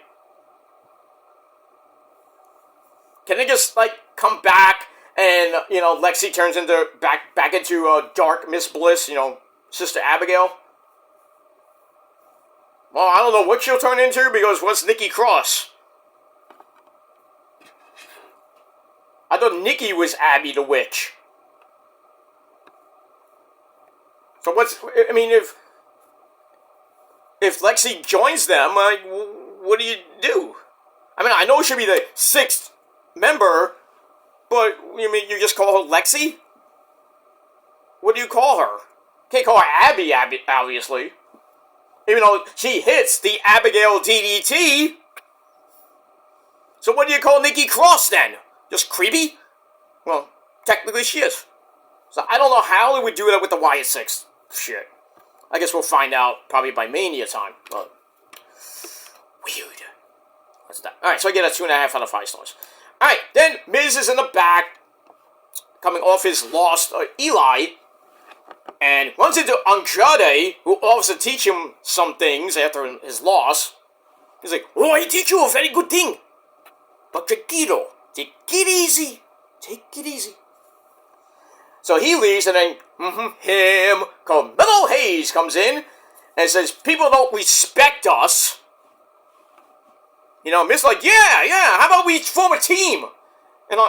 can they just come back and Lexi turns into back into dark Miss Bliss, Sister Abigail? Well, I don't know what she'll turn into because what's Nikki Cross? I thought Nikki was Abby the Witch. So if Lexi joins them, what do you do? I know she should be the 6th member, but you just call her Lexi? What do you call her? Can't call her Abby, obviously. Even though she hits the Abigail DDT. So what do you call Nikki Cross then? Just creepy? Well, technically she is. So I don't know how they would do that with the Wyatt 6 shit. I guess we'll find out probably by Mania time. But weird. What's that? Alright, so I get a 2.5 out of 5 stars. Alright, then Miz is in the back, coming off his loss, Eli, and runs into Andrade, who offers to teach him some things after his loss. He's like, "Oh, I teach you a very good thing. But Chiquito, take it easy. Take it easy." So he leaves, and then, Carmelo Hayes comes in and says, "People don't respect us." Miz like, yeah, how about we form a team? And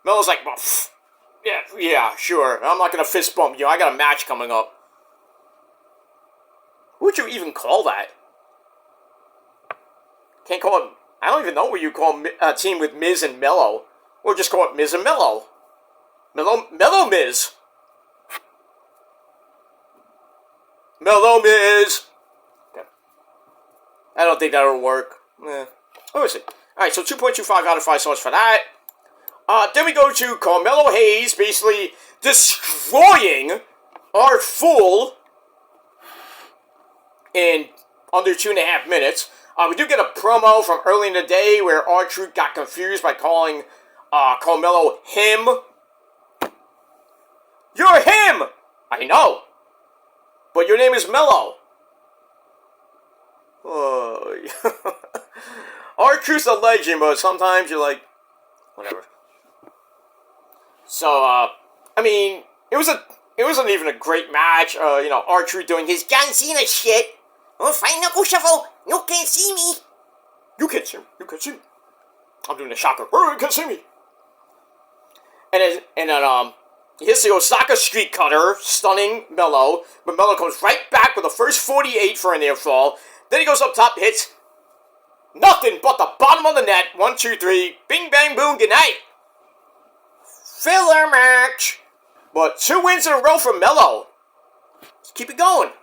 Melo's like, "Well, yeah, sure. I'm not going to fist bump you. I got a match coming up." Who would you even call that? Can't call it, I don't even know what you call a team with Miz and Melo. Or just call it Miz and Melo. Melo Miz. Melo Miz. Okay. I don't think that'll work. What was it? Alright, so 2.25 out of 5 stars for that. Then we go to Carmelo Hayes basically destroying our Fool in under 2.5 minutes. We do get a promo from early in the day where R-Truth got confused by calling Carmelo him. "You're him!" "I know. But your name is Melo." R-Truth's a legend, but sometimes you're like, whatever. So, it wasn't even a great match. R-Truth doing his John Cena shit. "Oh, fine knuckle shuffle. You can't see me." You can't see me. I'm doing the shocker. "You can't see me." And then he hits the Osaka Street Cutter, stunning Melo. But Melo comes right back with the first 48 for a near fall. Then he goes up top, hits nothing but the bottom of the net. 1, 2, 3. Bing, bang, boom, good night. Filler match. But 2 wins in a row for Melo. Let's keep it going.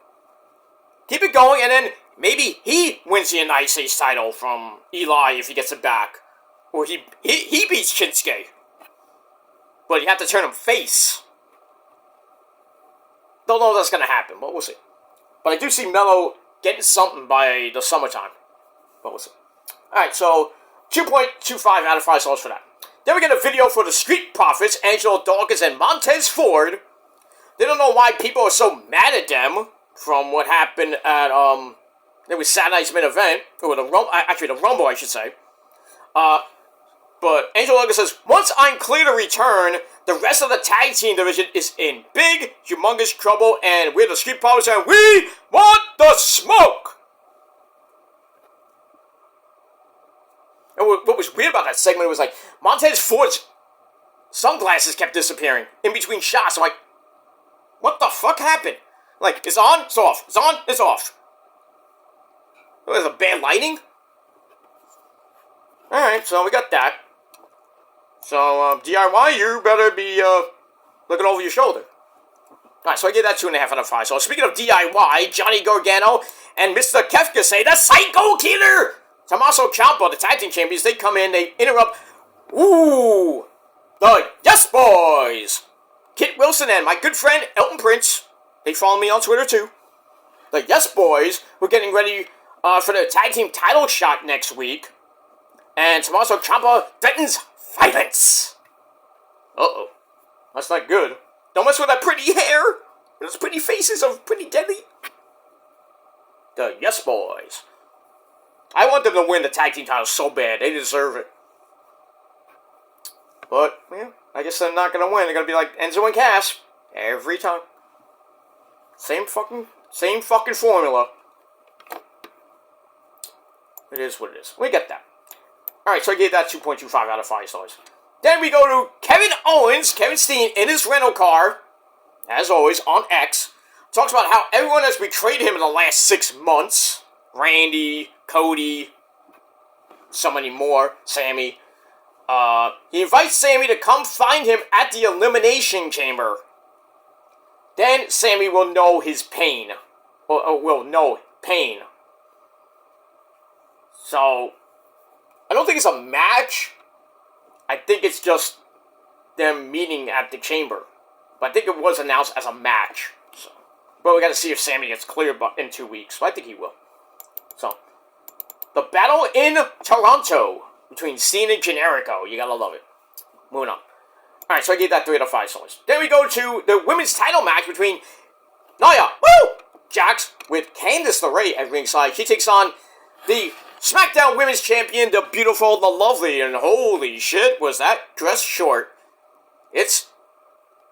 And then maybe he wins the United States title from Eli if he gets it back. Or he beats Shinsuke. But you have to turn him face. Don't know if that's going to happen, but we'll see. But I do see Melo getting something by the summertime. But we'll see. Alright, so 2.25 out of 5 stars for that. Then we get a video for the Street Profits, Angelo Dawkins and Montez Ford. They don't know why people are so mad at them from what happened at, it was Saturday night's main event, or the Rumble, I should say. But Angelo Dawkins says, "Once I'm clear to return, the rest of the tag team division is in big, humongous trouble, and we're the Street Profits, and we want the smoke!" And what was weird about that segment was like, Montez Ford's sunglasses kept disappearing in between shots. I'm like, what the fuck happened? Like, it's on, it's off. It's on, it's off. There's a bad lighting? Alright, so we got that. So, DIY, you better be, looking over your shoulder. Alright, so I give that 2.5 out of 5. So speaking of DIY, Johnny Gargano and Mr. Kefka say the Psycho Killer! Tommaso Ciampa, the tag team champions, they come in, they interrupt. Ooh! The Yes Boys! Kit Wilson and my good friend Elton Prince. They follow me on Twitter too. The Yes Boys were getting ready for the tag team title shot next week. And Tommaso Ciampa threatens violence. Uh-oh. That's not good. Don't mess with that pretty hair. Those pretty faces are pretty deadly. The Yes Boys. I want them to win the tag team title so bad. They deserve it. But, yeah, I guess they're not going to win. They're going to be like Enzo and Cass. Every time. Same fucking formula. It is what it is. We get that. Alright, so I gave that 2.25 out of 5 stars. Then we go to Kevin Owens, Kevin Steen, in his rental car, as always, on X. Talks about how everyone has betrayed him in the last 6 months. Randy, Cody, so many more, Sammy. He invites Sammy to come find him at the Elimination Chamber. Then Sammy will know his pain. Or will know pain. So, I don't think it's a match. I think it's just them meeting at the chamber. But I think it was announced as a match. So, but we got to see if Sammy gets cleared in 2 weeks. But I think he will. So, the battle in Toronto between Cena and Generico. You gotta love it. Moving on. Alright, so I gave that 3 out of 5 stars. Then we go to the women's title match between Nia, Jax, with Candice LeRae at ringside. She takes on the Smackdown Women's Champion, the beautiful, the lovely, and holy shit, was that dress short. It's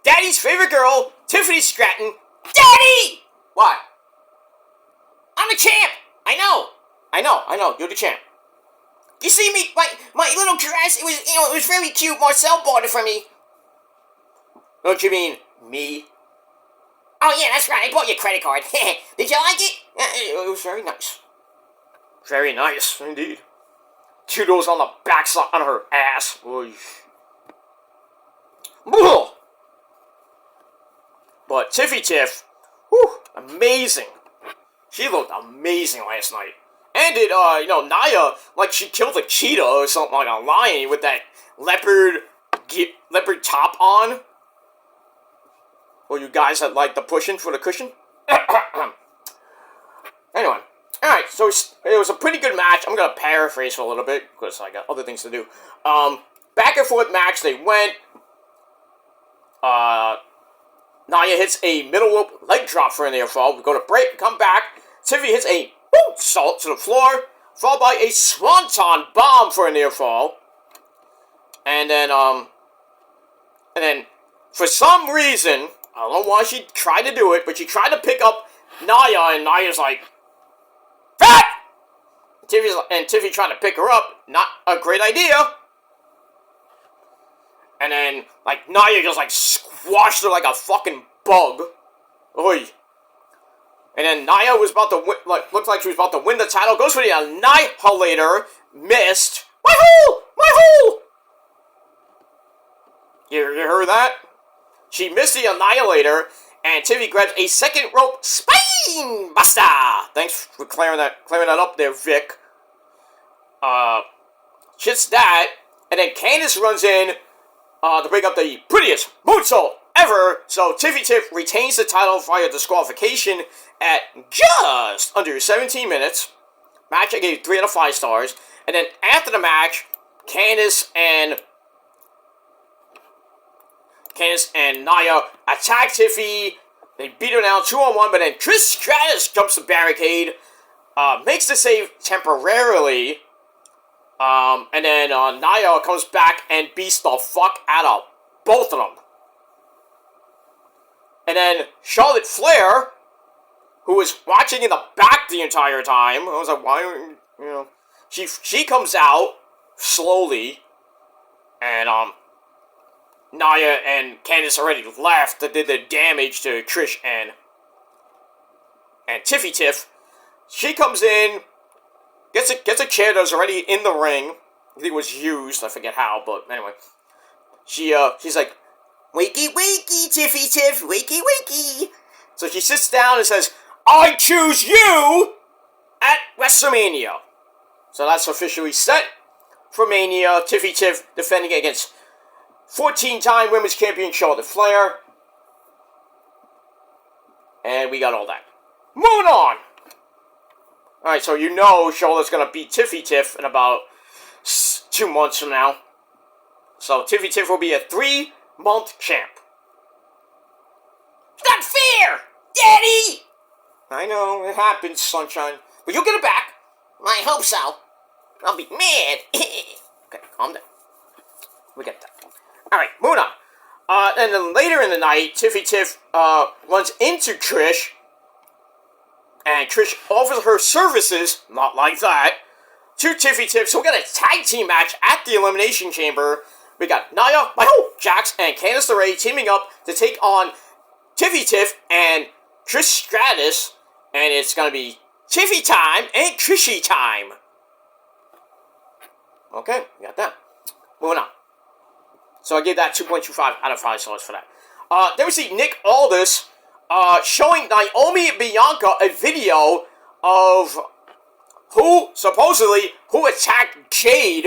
Daddy's favorite girl, Tiffany Stratton. Daddy! What? I'm the champ! I know, you're the champ. You see me, my little dress, it was very cute. Marcel bought it for me. Don't you mean me? Oh yeah, that's right, I bought your credit card. Did you like it? It was very nice. Very nice, indeed. $2 on the backside on her ass. Oy. But Tiffy Tiff, amazing. She looked amazing last night. And did, Nia, like she killed a cheetah or something, like a lion with that leopard top on. Or you guys that like the pushing for the cushion? Anyway. Alright, so it was a pretty good match. I'm going to paraphrase for a little bit, because I got other things to do. Back and forth match, they went. Nia hits a middle rope leg drop for a near fall. We go to break, come back. Tiffy hits a salt to the floor, followed by a swanton bomb for a near fall. And then, for some reason, I don't know why she tried to do it, but she tried to pick up Nia, and Nia's like, "Fat!" Tiffy trying to pick her up, not a great idea. And then, Nia just, squashed her like a fucking bug. Oy. And then Nia was about to win, looked like she was about to win the title. Goes for the Annihilator. Missed. My hole! My hole! You heard that? She missed the Annihilator, and Tiffy grabs a second rope spine buster. Thanks for clearing that up there, Vic. Shits that, and then Candice runs in to break up the prettiest moonsault ever. So Tiffy Tiff retains the title via disqualification at just under 17 minutes. Match I gave 3 out of 5 stars. And then after the match, Candice and Nia attack Tiffy. They beat her down 2-on-1, but then Trish Stratus jumps the barricade, makes the save temporarily, and then Nia comes back and beats the fuck out of both of them. And then Charlotte Flair, who was watching in the back the entire time, I was like, why, she comes out slowly, and Nia and Candice already left that did the damage to Trish and Tiffy Tiff. She comes in, gets a chair that's already in the ring. I think it was used, I forget how, but anyway. She's like, Wakey, wakey, Tiffy Tiff, wakey, wakey. So she sits down and says, I choose you at WrestleMania. So that's officially set for Mania. Tiffy Tiff defending against 14-time Women's Champion Charlotte Flair. And we got all that. Moving on. Alright, so you know Charlotte's going to beat Tiffy Tiff in about 2 months from now. So Tiffy Tiff will be a 3-month champ. It's not fair, Daddy! I know, it happens, sunshine. But you'll get it back. I hope so. I'll be mad. Okay, calm down. We get that. Alright, moving on. And then later in the night, Tiffy Tiff runs into Trish. And Trish offers her services, not like that, to Tiffy Tiff. So we got a tag team match at the Elimination Chamber. We got Nia, Jax, and Candice LeRae teaming up to take on Tiffy Tiff and Trish Stratus. And it's going to be Tiffy time and Trishy time. Okay, we got that. Moving on. So I gave that 2.25 out of 5 stars for that. Then we see Nick Aldis showing Naomi and Bianca a video of who attacked Jade.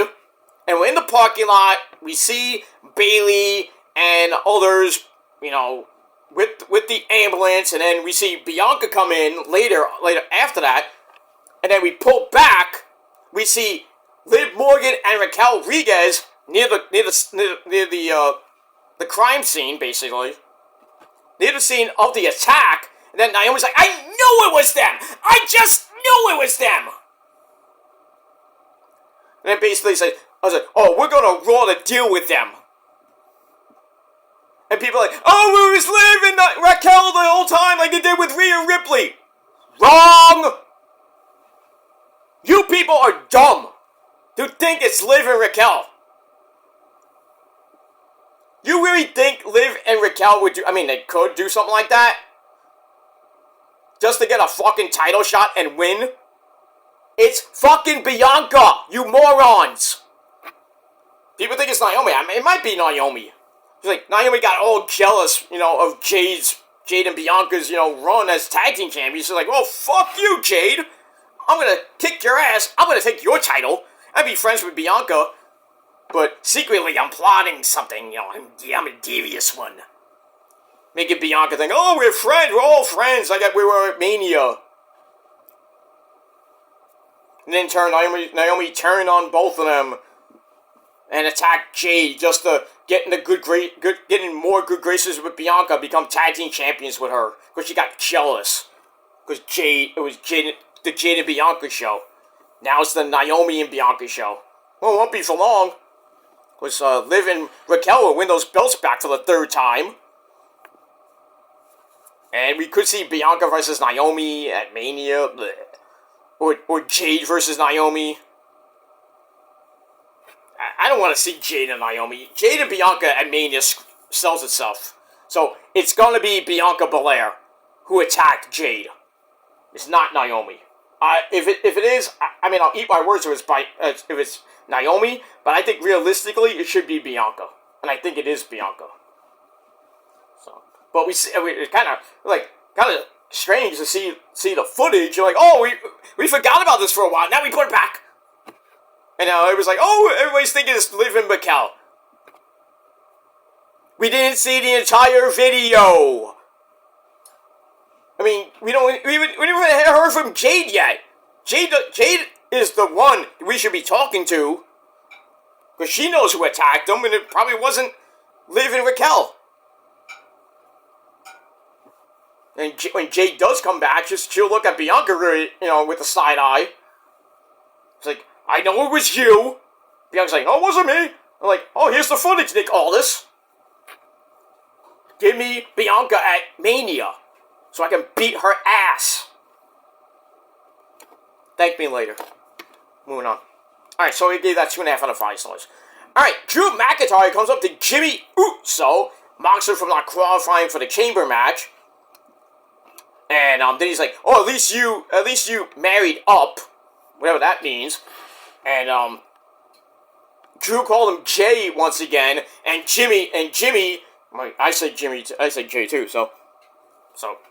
And we're in the parking lot. We see Bayley and others, with the ambulance. And then we see Bianca come in later after that. And then we pull back. We see Liv Morgan and Raquel Rodriguez near the crime scene, basically. Near the scene of the attack. And then Naomi's like, I knew it was them! I just knew it was them! And then basically I was like, oh, we're gonna Raw to deal with them. And people are like, oh, we was Liv and Raquel the whole time like they did with Rhea Ripley. Wrong! You people are dumb to think it's Liv and Raquel. You really think Liv and Raquel would they could do something like that? Just to get a fucking title shot and win? It's fucking Bianca, you morons! People think it's Naomi. It might be Naomi. It's like, Naomi got all jealous, of Jade and Bianca's, run as tag team champions. She's like, well, fuck you, Jade. I'm gonna kick your ass. I'm gonna take your title. I'd be friends with Bianca. But secretly, I'm plotting something. I'm a devious one. Making Bianca think, oh, we're friends. We're all friends. We were at Mania. And then Naomi turned on both of them and attacked Jade just to get in more good graces with Bianca, become tag team champions with her because she got jealous. Because it was the Jade and Bianca show. Now it's the Naomi and Bianca show. Well, it won't be for long. Because Liv and Raquel will win those belts back for the 3rd time. And we could see Bianca versus Naomi at Mania. Or Jade versus Naomi. I don't want to see Jade and Naomi. Jade and Bianca at Mania sells itself. So it's going to be Bianca Belair who attacked Jade. It's not Naomi. If it is, I'll eat my words if it's Naomi, but I think realistically it should be Bianca, and I think it is Bianca. So, but it's kind of strange to see the footage. You're like, oh, we forgot about this for a while. Now we put it back, and now it was like, oh, everybody's thinking it's Liv and Raquel. We didn't see the entire video. We never heard from Jade yet. Jade is the one we should be talking to. Because she knows who attacked them, and it probably wasn't Liv and Raquel. And when Jade does come back, she'll look at Bianca, with a side eye. It's like, I know it was you. Bianca's like, no, it wasn't me. I'm like, oh, here's the footage, Nick Aldis. Give me Bianca at Mania. So I can beat her ass. Thank me later. Moving on. Alright, so we gave that 2.5 out of 5 stars. Alright, Drew McIntyre comes up to Jimmy Uso, mocks her for not qualifying for the chamber match. And then he's like, oh, at least you married up. Whatever that means. And Drew called him Jay once again, and Jimmy I say Jimmy. I say Jay too. So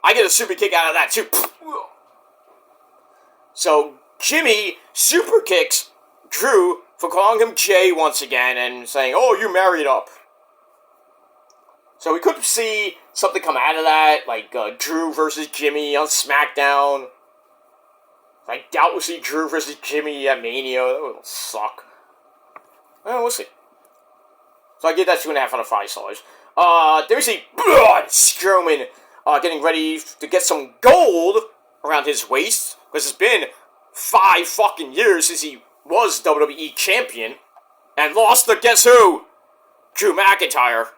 I get a super kick out of that too. So Jimmy super kicks Drew for calling him Jay once again and saying, "Oh, you married up." So we could see something come out of that, like Drew versus Jimmy on Smackdown. I doubt we'll see Drew versus Jimmy at Mania. That would suck. Well, we'll see. So I give that 2.5 out of 5 stars. There's a Braun Strowman getting ready to get some gold around his waist, because it's been 5 fucking years since he was WWE Champion and lost to guess who? Drew McIntyre.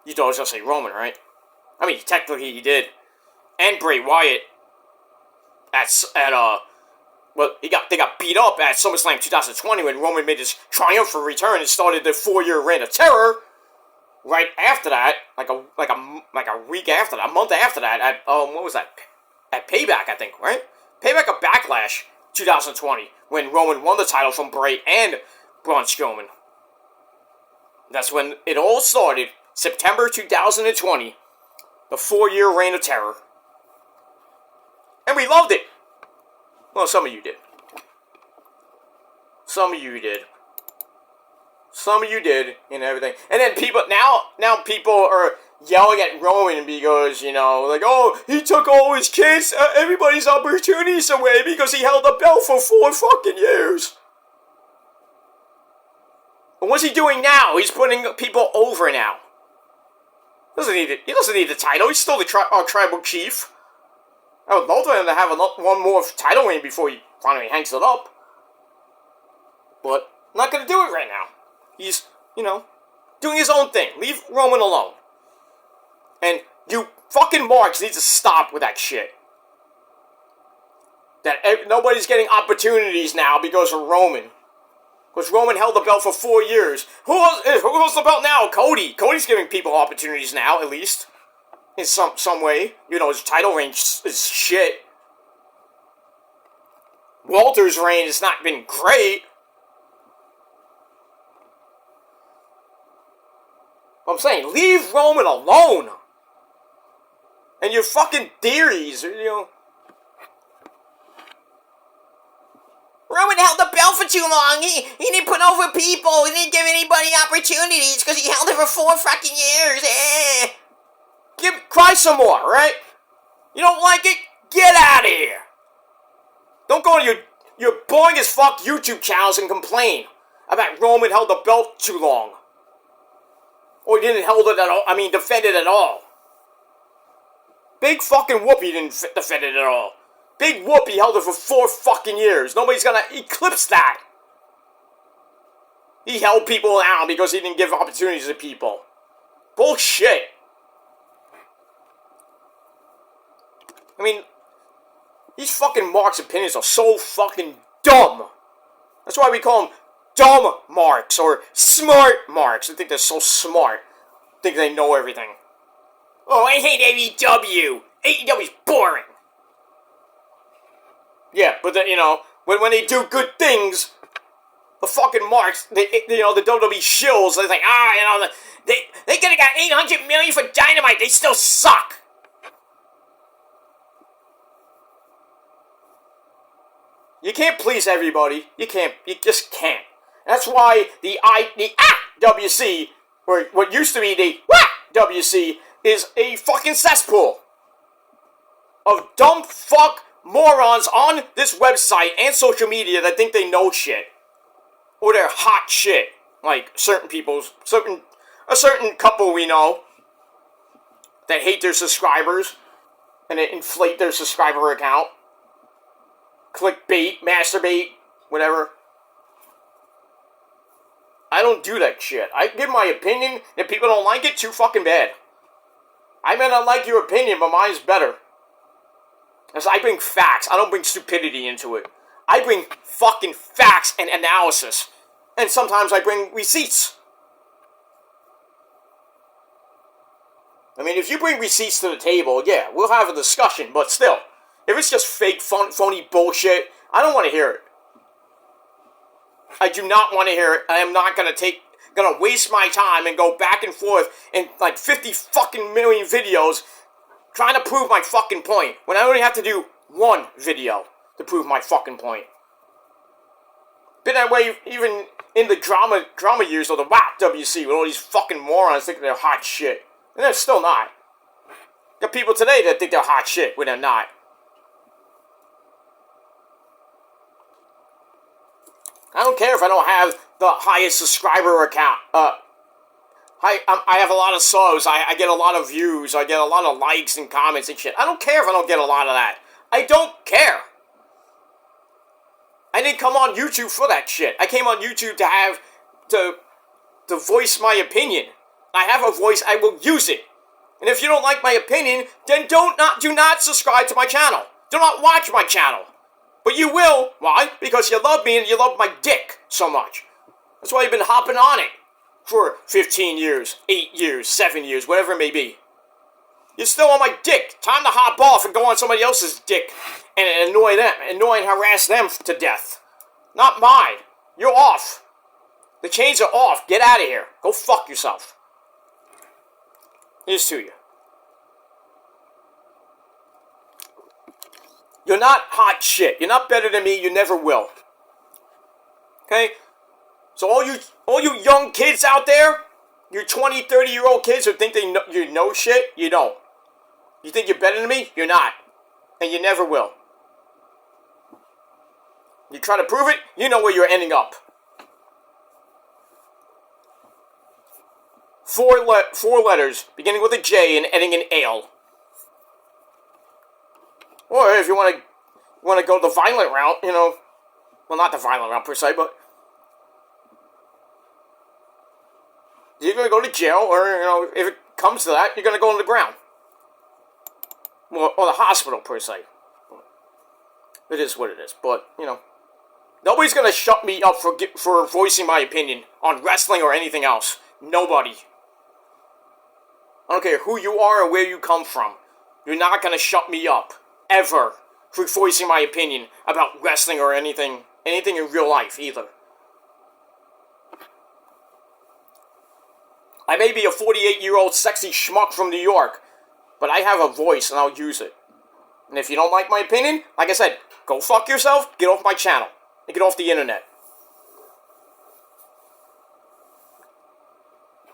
You thought I was gonna say Roman, right? I mean, technically he did. And Bray Wyatt well, they got beat up at SummerSlam 2020 when Roman made his triumphant return and started the 4-year reign of terror. Right after that, like a week after that, a month after that, at what was that? At Payback, I think, right? Payback or Backlash 2020 when Roman won the title from Bray and Braun Strowman. That's when it all started. September 2020, the 4-year reign of terror. And we loved it. Well, some of you did. Some of you did. Some of you did, and everything. And then people, now people are yelling at Roman because, you know, like, oh, he took all his kids, everybody's opportunities away because he held the belt for 4 fucking years. And what's he doing now? He's putting people over now. He doesn't need the title. He's still the tribal chief. I would love for him to have one more title reign before he finally hangs it up. But not going to do it right now. He's, you know, doing his own thing. Leave Roman alone. And you fucking marks need to stop with that shit. That nobody's getting opportunities now because of Roman. Because Roman held the belt for 4 years. Who holds the belt now? Cody. Cody's giving people opportunities now, at least. In some way. You know, his title reign is shit. Walter's reign has not been great. I'm saying, leave Roman alone. And your fucking theories, you know. Roman held the belt for too long. He didn't put over people. He didn't give anybody opportunities because he held it for 4 fucking years. Cry some more, right? You don't like it? Get out of here. Don't go to your boring as fuck YouTube channels and complain about Roman held the belt too long. Or he didn't hold it at all. I mean, defend it at all. Big fucking whoop, he didn't defend it at all. Big whoop, he held it for 4 fucking years. Nobody's gonna eclipse that. He held people down because he didn't give opportunities to people. Bullshit. I mean, these fucking Mark's opinions are so fucking dumb. That's why we call them dumb Marks or smart Marks. I think they're so smart. Think they know everything. Oh, I hate AEW. AEW's boring. Yeah, but you know, when they do good things, the fucking Marks, the WWE shills, they're like, you know, they could have got $800 million for Dynamite. They still suck. You can't please everybody. You just can't. That's why the WC, or what used to be the WC, is a fucking cesspool of dumb fuck morons on this website and social media that think they know shit. Or they're hot shit. Like a certain couple we know that hate their subscribers and they inflate their subscriber account. Clickbait, masturbate, whatever. I don't do that shit. I give my opinion. If people don't like it, too fucking bad. I may not like your opinion, but mine's better. Because I bring facts. I don't bring stupidity into it. I bring fucking facts and analysis. And sometimes I bring receipts. I mean, if you bring receipts to the table, yeah, we'll have a discussion, but still. If it's just fake, phony bullshit, I don't want to hear it. I do not want to hear it. I am not going to take gonna waste my time and go back and forth in like 50 fucking million videos trying to prove my fucking point when I only have to do one video to prove my fucking point. Been that way even in the drama years of the WAP WC with all these fucking morons thinking they're hot shit. And they're still not. There are people today that think they're hot shit when they're not. I don't care if I don't have the highest subscriber account. I have a lot of subs. I get a lot of views. I get a lot of likes and comments and shit. I don't care if I don't get a lot of that. I don't care. I didn't come on YouTube for that shit. I came on YouTube to voice my opinion. I have a voice. I will use it. And if you don't like my opinion, then do not subscribe to my channel. Do not watch my channel. But you will. Why? Because you love me and you love my dick so much. That's why you've been hopping on it for 15 years, 8 years, 7 years, whatever it may be. You're still on my dick. Time to hop off and go on somebody else's dick and annoy them, and harass them to death. Not mine. You're off. The chains are off. Get out of here. Go fuck yourself. Here's to you. You're not hot shit. You're not better than me. You never will. Okay? So all you young kids out there, you 20, 30-year-old kids who think you know shit, you don't. You think you're better than me? You're not. And you never will. You try to prove it, you know where you're ending up. Four letters, beginning with a J and ending in ale. Or if you want to go the violent route, you know, well, not the violent route per se, but you're going to go to jail, or, you know, if it comes to that, you're going to go on the ground. Or the hospital, per se. It is what it is, but, you know, nobody's going to shut me up for voicing my opinion on wrestling or anything else. Nobody. I don't care who you are or where you come from. You're not going to shut me up, ever, for voicing my opinion about wrestling or anything in real life, either. I may be a 48-year-old sexy schmuck from New York, but I have a voice and I'll use it. And if you don't like my opinion, like I said, go fuck yourself, get off my channel, and get off the internet.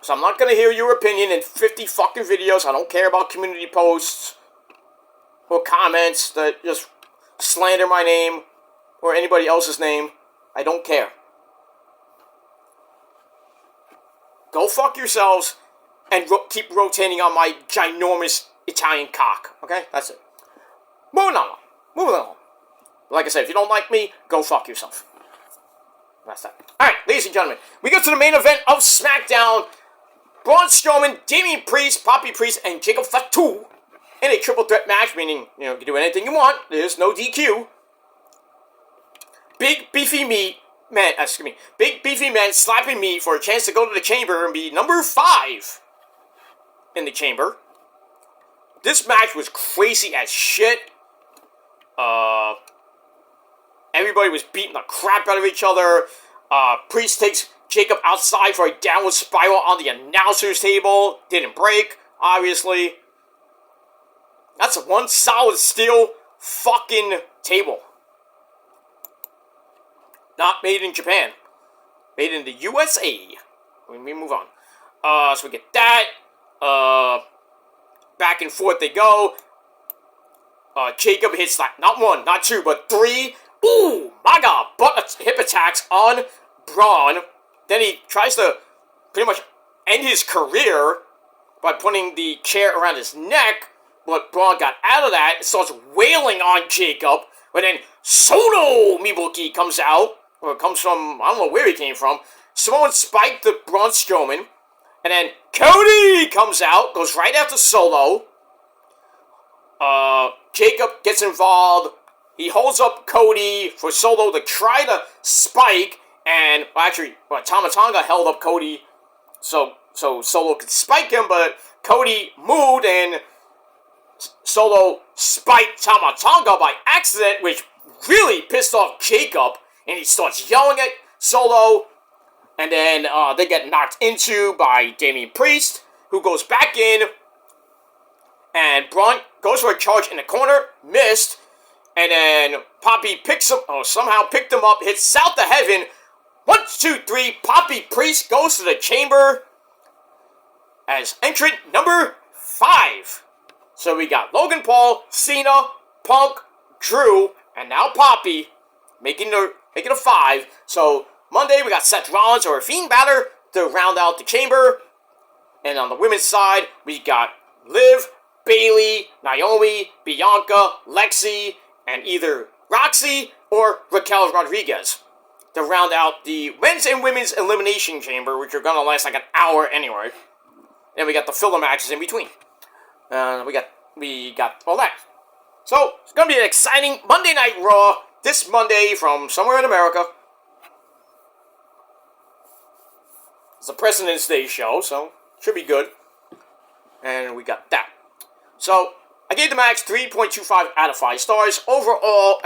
So I'm not going to hear your opinion in 50 fucking videos. I don't care about community posts or comments that just slander my name or anybody else's name. I don't care. Go fuck yourselves and keep rotating on my ginormous Italian cock. Okay? That's it. Moving on. Like I said, if you don't like me, go fuck yourself. That's that. Alright, ladies and gentlemen, we go to the main event of Smackdown. Braun Strowman, Damian Priest, Poppy Priest, and Jacob Fatu in a triple threat match, meaning, you know, you can do anything you want. There's no DQ. Big beefy man slapping me for a chance to go to the chamber and be number 5 in the chamber. This match was crazy as shit. Everybody was beating the crap out of each other. Priest takes Jacob outside for a downward spiral on the announcer's table. Didn't break, obviously. That's one solid steel fucking table. Not made in Japan. Made in the USA. Let me move on. So we get that. Back and forth they go. Jacob hits like not 1, not 2, but 3. Ooh, my God. Hip attacks on Braun. Then he tries to pretty much end his career by putting the chair around his neck. But Braun got out of that and starts wailing on Jacob. But then Soto Mibuki comes out. Or it comes from, I don't know where he came from. Samoan spiked the Braun Strowman. And then Cody comes out. Goes right after Solo. Jacob gets involved. He holds up Cody for Solo to try to spike. And, Tama Tonga held up Cody so Solo could spike him, but Cody moved and Solo spiked Tama Tonga by accident, which really pissed off Jacob, and he starts yelling at Solo. And then they get knocked into by Damian Priest, who goes back in. And Braun goes for a charge in the corner, missed. And then Poppy somehow picked him up, hits South to Heaven. 1, 2, 3, Poppy Priest goes to the chamber as entrant number 5. So we got Logan Paul, Cena, Punk, Drew, and now Poppy making it a 5. So Monday we got Seth Rollins or Fiend Balor to round out the chamber. And on the women's side, we got Liv, Bayley, Naomi, Bianca, Lexi, and either Roxy or Raquel Rodriguez to round out the men's and women's elimination chamber, which are going to last like an hour anyway. And we got the filler matches in between. We got all that. So, it's going to be an exciting Monday Night Raw this Monday from somewhere in America. It's a President's Day show, so should be good. And we got that. So, I gave the match 3.25 out of 5 stars. Overall,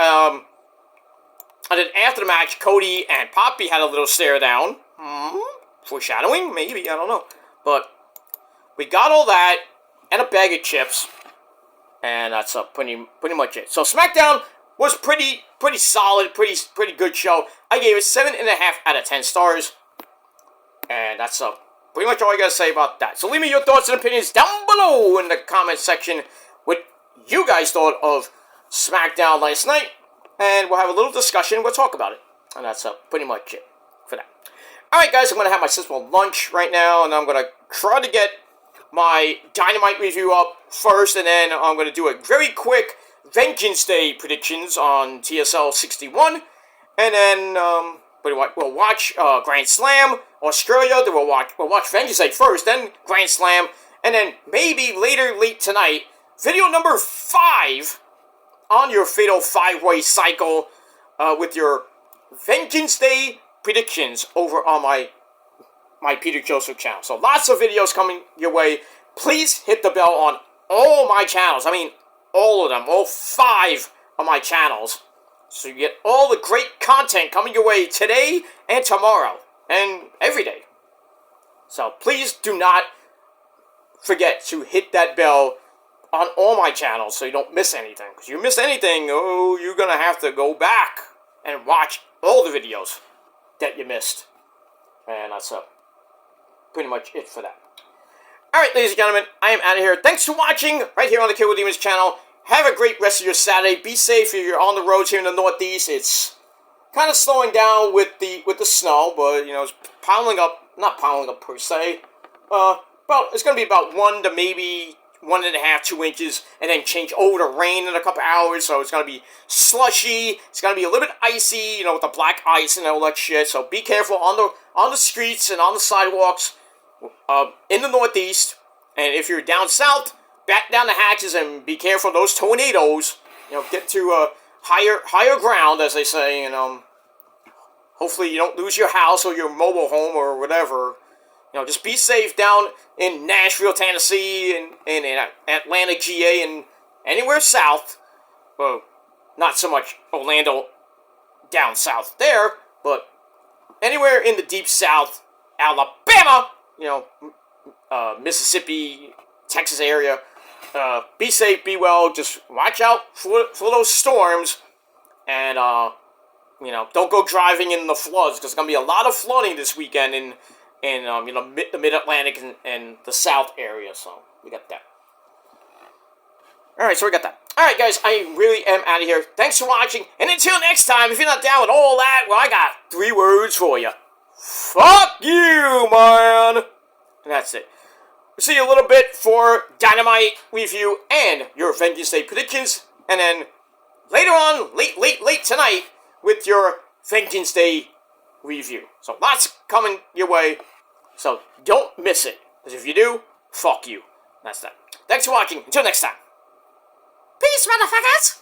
and then after the match, Cody and Poppy had a little stare down. Foreshadowing? Maybe, I don't know. But we got all that and a bag of chips. And that's pretty much it. So Smackdown was pretty solid, pretty good show. I gave it 7.5 out of 10 stars. And that's pretty much all I gotta say about that. So leave me your thoughts and opinions down below in the comment section. What you guys thought of SmackDown last night. And we'll have a little discussion. We'll talk about it. And that's pretty much it for that. Alright guys, I'm going to have my simple lunch right now. And I'm going to try to get my Dynamite review up first. And then I'm going to do a very quick Vengeance Day predictions on TSL 61. And then we'll watch Grand Slam, Australia. Then we'll watch Vengeance Day first. Then Grand Slam. And then maybe late tonight, video number 5 on your Fatal 5-Way cycle with your Vengeance Day predictions over on my Peter Joseph channel. So lots of videos coming your way. Please hit the bell on all my channels. I mean, all of them. All 5 of my channels. So you get all the great content coming your way today and tomorrow. And every day. So please do not forget to hit that bell on all my channels so you don't miss anything. Because you miss anything, you're going to have to go back and watch all the videos that you missed. And that's pretty much it for that. Alright, ladies and gentlemen, I am out of here. Thanks for watching right here on the Kill Demons channel. Have a great rest of your Saturday. Be safe if you're on the roads here in the Northeast. It's kind of slowing down with the snow, but, you know, it's piling up. Not piling up per se. It's going to be about 1 to maybe 1.5, 2 inches, and then change over to rain in a couple hours, so it's going to be slushy, it's going to be a little bit icy, you know, with the black ice and all that shit, so be careful on the streets and on the sidewalks in the Northeast, and if you're down south, back down the hatches and be careful of those tornadoes, you know, get to higher ground, as they say, and hopefully you don't lose your house or your mobile home or whatever. You know, just be safe down in Nashville, Tennessee, and in Atlanta, GA, and anywhere south. Well, not so much Orlando down south there, but anywhere in the deep south, Alabama, you know, Mississippi, Texas area. Be safe, be well, just watch out for those storms, and, you know, don't go driving in the floods, because there's going to be a lot of flooding this weekend in you know, the Mid-Atlantic and the South area, so we got that. Alright, so we got that. Alright, guys, I really am out of here. Thanks for watching, and until next time, if you're not down with all that, well, I got 3 words for you. Fuck you, man! And that's it. We'll see you a little bit for Dynamite review and your Vengeance Day predictions, and then later on, late tonight, with your Vengeance Day review. So lots coming your way. So don't miss it. Because if you do, fuck you. That's that. Thanks for watching. Until next time. Peace, motherfuckers!